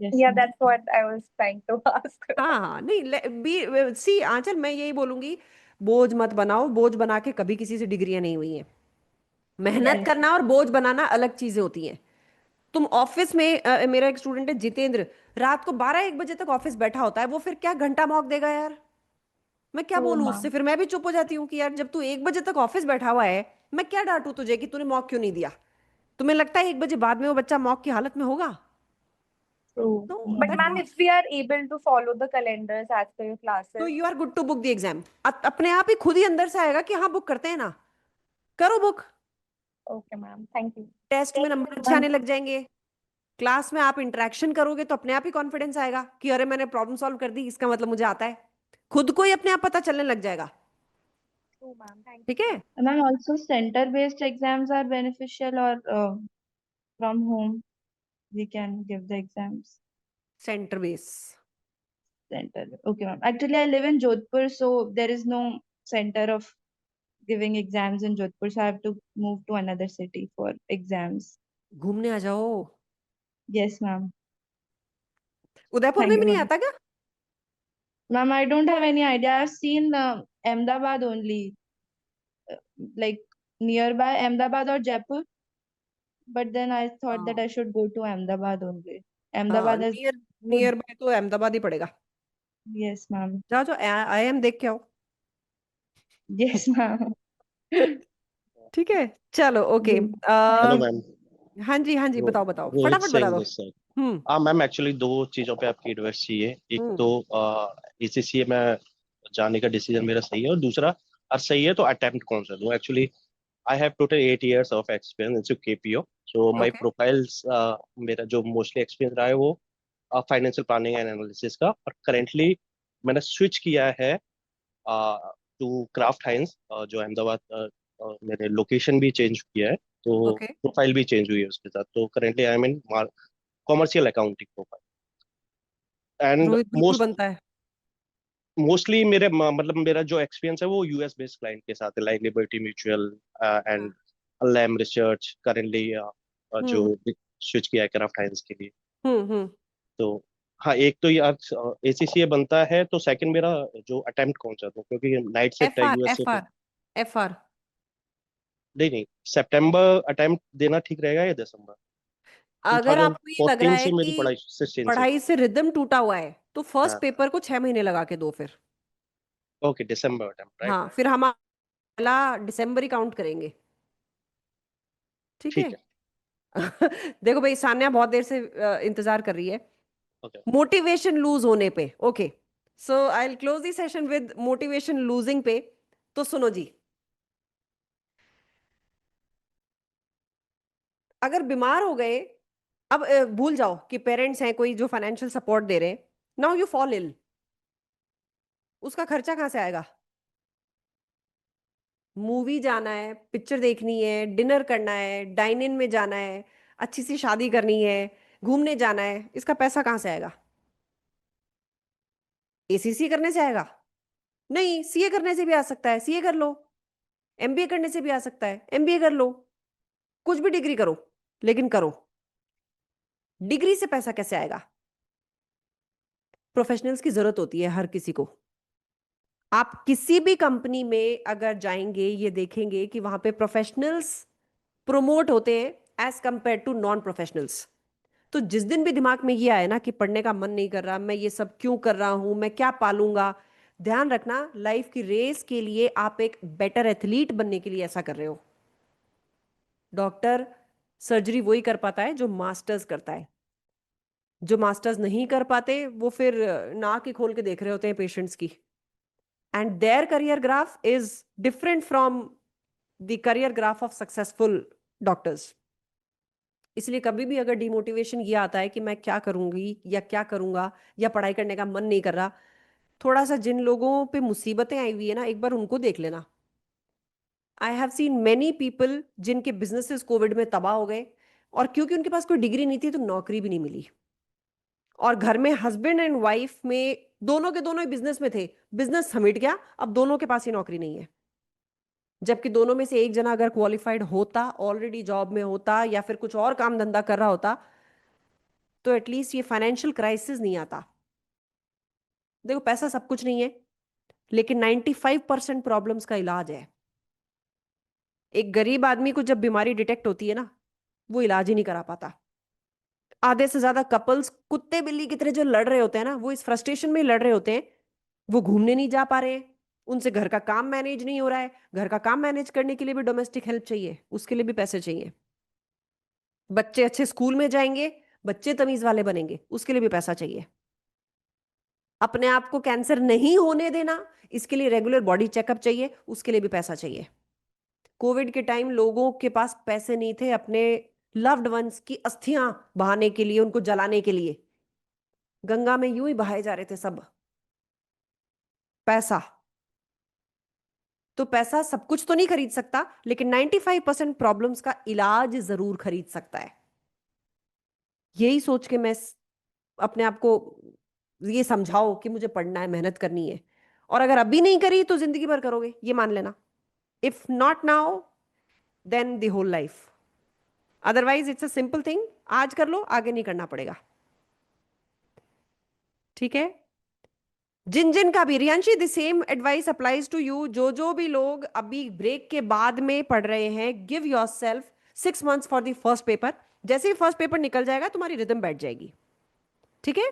Yes, Yeah, ma'am. that's what I was trying to ask. हाँ नहीं, बी सी आंचल, मैं यही बोलूंगी, बोझ मत बनाओ. बोझ बना के कभी किसी से डिग्रियां नहीं हुई हैं. मेहनत Yes. करना और बोझ बनाना अलग चीजें होती हैं. तुम ऑफिस में मेरा एक स्टूडेंट है जितेंद्र, रात को 12-1 बजे तक ऑफिस बैठा होता है, वो फिर क्या घंटा मॉक देगा यार? मैं क्या True, बोलूं ma'am. उससे? फिर मैं भी चुप हो जाती हूँ कि यार जब तू 1 बजे तक ऑफिस बैठा हुआ है, मैं क्या डांटू तुझे कि तूने मॉक क्यों नहीं दिया? तुम्हें लगता है 1 बजे बाद में वो बच्चा मॉक की हालत में होगा? True. No, But that ma'am, won't. if we are able to follow the calendars as per your तो classes, you are good to book the exam. अपने आप ही खुद ही अंदर से आएगा कि हाँ बुक करते हैं ना, करो book. okay, ma'am. Thank you. Test में नंबर अच्छे आने लग जाएंगे. क्लास में आप इंटरेक्शन करोगे तो अपने आप ही कॉन्फिडेंस आएगा कि अरे मैंने प्रॉब्लम सॉल्व कर दी, इसका मतलब मुझे आता है. खुद को ही अपने आप पता चलने लग जाएगा. True, ma'am. Thank you. ठीक है. And then also center-based exams are beneficial, or from home we can give the exams. Centre base. Center. Okay, ma'am. Actually, I live in Jodhpur, so there is no center of giving exams in Jodhpur, so I have to move to another city for exams. घूमने आ जाओ. Yes, ma'am. उदयपुर Thank में you, भी नहीं ma'am. आता क्या? Ma'am, I don't have any idea. I've seen Ahmedabad only, like nearby Ahmedabad or Jaipur. But then I thought that I should go to Ahmedabad only. हाँ, Ahmedabad is good. Near by तो अहमदाबाद ही पड़ेगा. Yes, ma'am. जाओ जाओ, IIM देख के आओ. Yes, ma'am. ठीक है, चलो ओके. जी. Hello ma'am. हाँ जी रो- बताओ बताओ, रोहित फटाफट बता सिंह दो. This side. हम्म. हाँ मैम, एक्चुअली दो चीज़ों पे आपकी एडवाइस चाहिए. एक हम्म. तो ACCA में जाने का डिसीजन मेरा सही है, और दूसरा अगर सही है तो अटेम्प्ट कौन सा दूँ. Actually I have total 8 years of experience in KPO. So my Okay. Profiles, मेरा जो मोस्टली एक्सपीरियंस रहा है वो फाइनेंशियल प्लानिंग एंड एनालिसिस का, और करेंटली मैंने स्विच किया है टू क्राफ्ट हाइंस, जो अहमदाबाद. मैंने लोकेशन भी चेंज किया है, तो Okay. प्रोफाइल भी चेंज हुई है उसके साथ. तो currently I am in commercial accounting profile. And Rohit बिल्कुल बनता है. मोस्टली मेरे मतलब मेरा जो एक्सपीरियंस है वो US बेस्ड क्लाइंट के साथ है, like Liberty Mutual and Lam Research. Currently जो स्विच किया है क्राफ्ट हाइंस के लिए. हम्म. तो हाँ, एक तो यार ACCA बनता है, तो सेकंड मेरा जो अटेम्प्ट कौन सा था, क्योंकि नाइट शिफ्ट है US से. FR. नहीं, सितंबर अटेम्प्ट देना ठीक रहेगा या दिसंबर? अगर आपको ये लग रहा 2014 है से मेरी कि पढ़ाई 16 से. पढ़ाई से रिदम टूटा हुआ है तो फर्स्ट हाँ. पेपर को 6 महीने लगा के दो फिर. ओके, दिसंबर अटेम्प्ट, राइट? हाँ, फिर हम पहला दिसंबर ही काउंट करेंगे. ठीक ठीक है. है. देखो भाई, सान्या बहुत देर से इंतजार कर रही है ओके. मोटिवेशन लूज होने पे. Okay, so I will close the session with motivation losing पे. तो सुनो जी, अगर बीमार हो गए, अब भूल जाओ कि पेरेंट्स हैं कोई जो फाइनेंशियल सपोर्ट दे रहे हैं, नाउ यू फॉल इल, उसका खर्चा कहाँ से आएगा? मूवी जाना है, पिक्चर देखनी है, डिनर करना है, डाइन इन में जाना है, अच्छी सी शादी करनी है, घूमने जाना है, इसका पैसा कहाँ से आएगा? एसीसी करने से आएगा? नहीं, सीए करने से भी आ सकता है, सीए कर लो। एमबीए करने से भी आ सकता है, एमबीए कर लो। कुछ भी डिग्री करो, लेकिन करो। डिग्री से पैसा कैसे आएगा? प्रोफेशनल्स की जरूरत होती है हर किसी को। आप किसी भी कंपनी में अगर जाएंगे, ये देखेंगे कि वहां पे प्रोफेशनल्स प्रोमोट होते हैं as compare to non professionals. तो जिस दिन भी दिमाग में ये आए ना कि पढ़ने का मन नहीं कर रहा, मैं ये सब क्यों कर रहा हूं, मैं क्या पालूंगा, ध्यान रखना लाइफ की रेस के लिए आप एक बेटर एथलीट बनने के लिए ऐसा कर रहे हो। डॉक्टर सर्जरी वही कर पाता है जो मास्टर्स करता है। जो मास्टर्स नहीं कर पाते वो फिर नाक ही खोल के देख रहे होते हैं पेशेंट्स की, and their career graph is different from the career graph of successful doctors. इसलिए कभी भी अगर डिमोटिवेशन ये आता है कि मैं क्या करूंगी या क्या करूंगा या पढ़ाई करने का मन नहीं कर रहा, थोड़ा सा जिन लोगों पे मुसीबतें आई हुई है ना, एक बार उनको देख लेना। I have seen many people जिनके बिजनेसेस कोविड में तबाह हो गए, और क्योंकि उनके पास कोई डिग्री नहीं थी तो नौकरी भी नहीं मिली। और घर में हस्बैंड एंड वाइफ में दोनों के दोनों ही बिजनेस में थे, बिजनेस समेट गया, अब दोनों के पास ही नौकरी नहीं है। जबकि दोनों में से एक जना अगर क्वालिफाइड होता, ऑलरेडी जॉब में होता या फिर कुछ और काम धंधा कर रहा होता, तो एटलीस्ट ये फाइनेंशियल क्राइसिस नहीं आता। देखो, पैसा सब कुछ नहीं है, लेकिन 95% प्रॉब्लम्स का इलाज है। एक गरीब आदमी को जब बीमारी डिटेक्ट होती है ना, वो इलाज ही नहीं करा पाता। आधे से ज्यादा कपल्स कुत्ते बिल्ली की तरह जो लड़ रहे होते हैं ना, वो इस फ्रस्ट्रेशन में ही लड़ रहे होते हैं। वो घूमने नहीं जा पा रहे हैं, उनसे घर का काम मैनेज नहीं हो रहा है। घर का काम मैनेज करने के लिए भी डोमेस्टिक हेल्प चाहिए, उसके लिए भी पैसे चाहिए। बच्चे अच्छे स्कूल में जाएंगे, बच्चे तमीज वाले बनेंगे, उसके लिए भी पैसा चाहिए। अपने आप को कैंसर नहीं होने देना, इसके लिए रेगुलर बॉडी चेकअप चाहिए, उसके लिए भी पैसा चाहिए। कोविड के टाइम लोगों के पास पैसे नहीं थे अपने लव्ड वंस की अस्थियां बहाने के लिए, उनको जलाने के लिए। गंगा में यूं ही बहाए जा रहे थे सब पैसा। तो पैसा सब कुछ तो नहीं खरीद सकता, लेकिन 95% प्रॉब्लम्स का इलाज जरूर खरीद सकता है। यही सोच के मैं अपने आप को ये समझाओ कि मुझे पढ़ना है, मेहनत करनी है, और अगर अभी नहीं करी तो जिंदगी भर करोगे, ये मान लेना। If not now then the whole life. Otherwise it's a simple thing, आज कर लो, आगे नहीं करना पड़ेगा। ठीक है? जिन जिन का भी, Riyanshi the same advice applies to you. जो जो भी लोग अभी ब्रेक के बाद में पढ़ रहे हैं, give yourself 6 months for the first paper. जैसे ही फर्स्ट पेपर निकल जाएगा तुम्हारी रिदम बैठ जाएगी। ठीक है?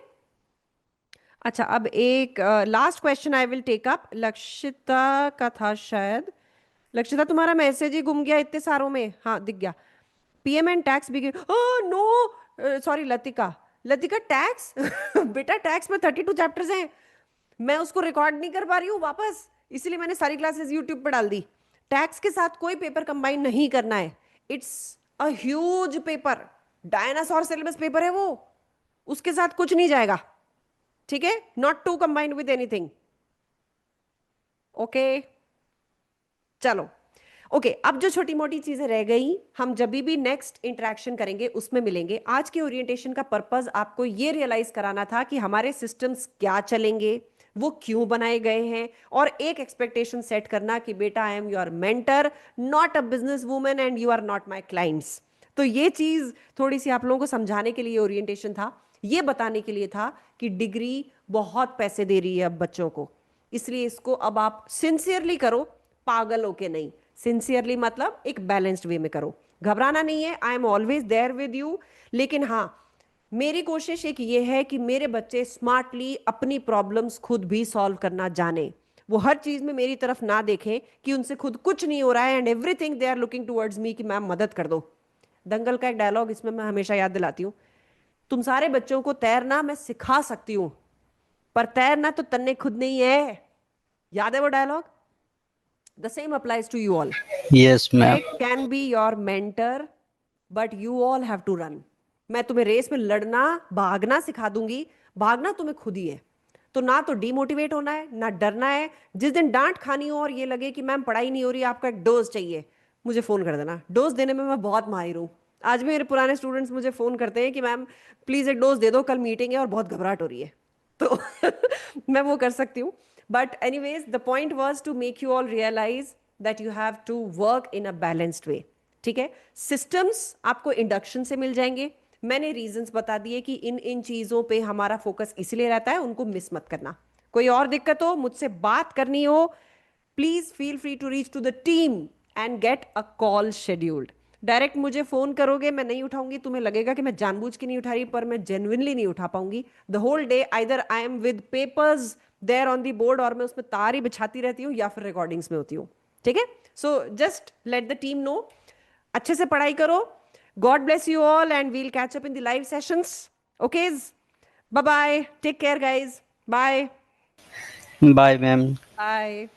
अच्छा, अब एक last question I will take up. Lakshita का था शायद। लक्षिता, तुम्हारा मैसेज ही गुम गया इतने सारों में। हाँ, दिख गया। PM and tax begin. Oh no, sorry Latika. Latika, tax बेटा, टैक्स में 32 चैप्टर्स हैं, मैं उसको रिकॉर्ड नहीं कर पा रही हूँ वापस, इसलिए मैंने सारी क्लासेस यूट्यूब पर डाल दी। टैक्स के साथ कोई पेपर कंबाइन नहीं करना है। It's a huge paper, dinosaur syllabus paper है वो, उसके साथ कुछ नहीं जाएगा। ठीक है? Not to combined with anything. Okay, चलो। ओके, अब जो छोटी मोटी चीजें रह गई, हम जब भी नेक्स्ट इंटरेक्शन करेंगे उसमें मिलेंगे। आज के ओरिएंटेशन का पर्पस आपको ये रियलाइज कराना था कि हमारे सिस्टम्स क्या चलेंगे, वो क्यों बनाए गए हैं, और एक एक्सपेक्टेशन सेट करना कि बेटा, I am your mentor, not a business woman, and you are not my clients. तो ये चीज थोड़ी सी आप लोगों को समझाने के लिए ओरिएंटेशन था, ये बताने के लिए था कि डिग्री बहुत पैसे दे रही है अब बच्चों को, इसलिए इसको अब आप सिंसियरली करो, पागल होके नहीं। सिंसियरली मतलब एक बैलेंस्ड वे में करो, घबराना नहीं है। I am always there with you. लेकिन हाँ, मेरी कोशिश एक ये है कि मेरे बच्चे स्मार्टली अपनी प्रॉब्लम्स खुद भी सॉल्व करना जाने। वो हर चीज में मेरी तरफ ना देखें कि उनसे खुद कुछ नहीं हो रहा है, and everything they are looking towards me कि मैम मदद कर दो। दंगल का एक डायलॉग इसमें मैं हमेशा याद दिलाती हूँ, तुम सारे बच्चों को तैरना मैं सिखा सकती हूँ, पर तैरना तो तन्ने खुद नहीं है। याद है वो dialogue? The same applies to you all. Yes, I ma'am. can be your mentor, but you all have to run. मैं तुम्हें रेस में लड़ना भागना सिखा दूंगी, भागना तुम्हें खुद ही है। तो ना तो डीमोटिवेट होना है, ना डरना है। जिस दिन डांट खानी हो और ये लगे कि मैम पढ़ाई नहीं हो रही, आपका एक डोज चाहिए, मुझे फोन कर देना। डोज देने में मैं बहुत माहिर हूँ। आज भी मेरे पुराने स्टूडेंट्स मुझे फोन करते हैं कि मैम प्लीज एक डोज दे दो, कल मीटिंग है और बहुत घबराहट हो रही है। तो मैं वो कर सकती हूँ। But anyways the point was to make you all realise that you have to work in a balanced way. ठीक है, सिस्टम्स आपको इंडक्शन से मिल जाएंगे। मैंने रीजंस बता दिए कि इन इन चीजों पे हमारा फोकस इसलिए रहता है, उनको मिस मत करना। कोई और दिक्कत हो, मुझसे बात करनी हो, please feel free to reach to the team and get a call scheduled. Direct मुझे फोन करोगे, मैं नहीं उठाऊंगी, तुम्हें लगेगा कि मैं जानबूझ के नहीं उठा रही, पर मैं जेन्युइनली नहीं उठा पाऊंगी। The whole day either I am with papers there on the board, और मैं उसमें तार ही बिछाती रहती हूँ, या फिर रिकॉर्डिंग्स में होती हूँ। ठीक है, so just let the team know. अच्छे से पढ़ाई करो। God bless you all, and we'll catch up in the live sessions. Okay? Bye bye. Take care, guys. Bye. Bye, ma'am. Bye.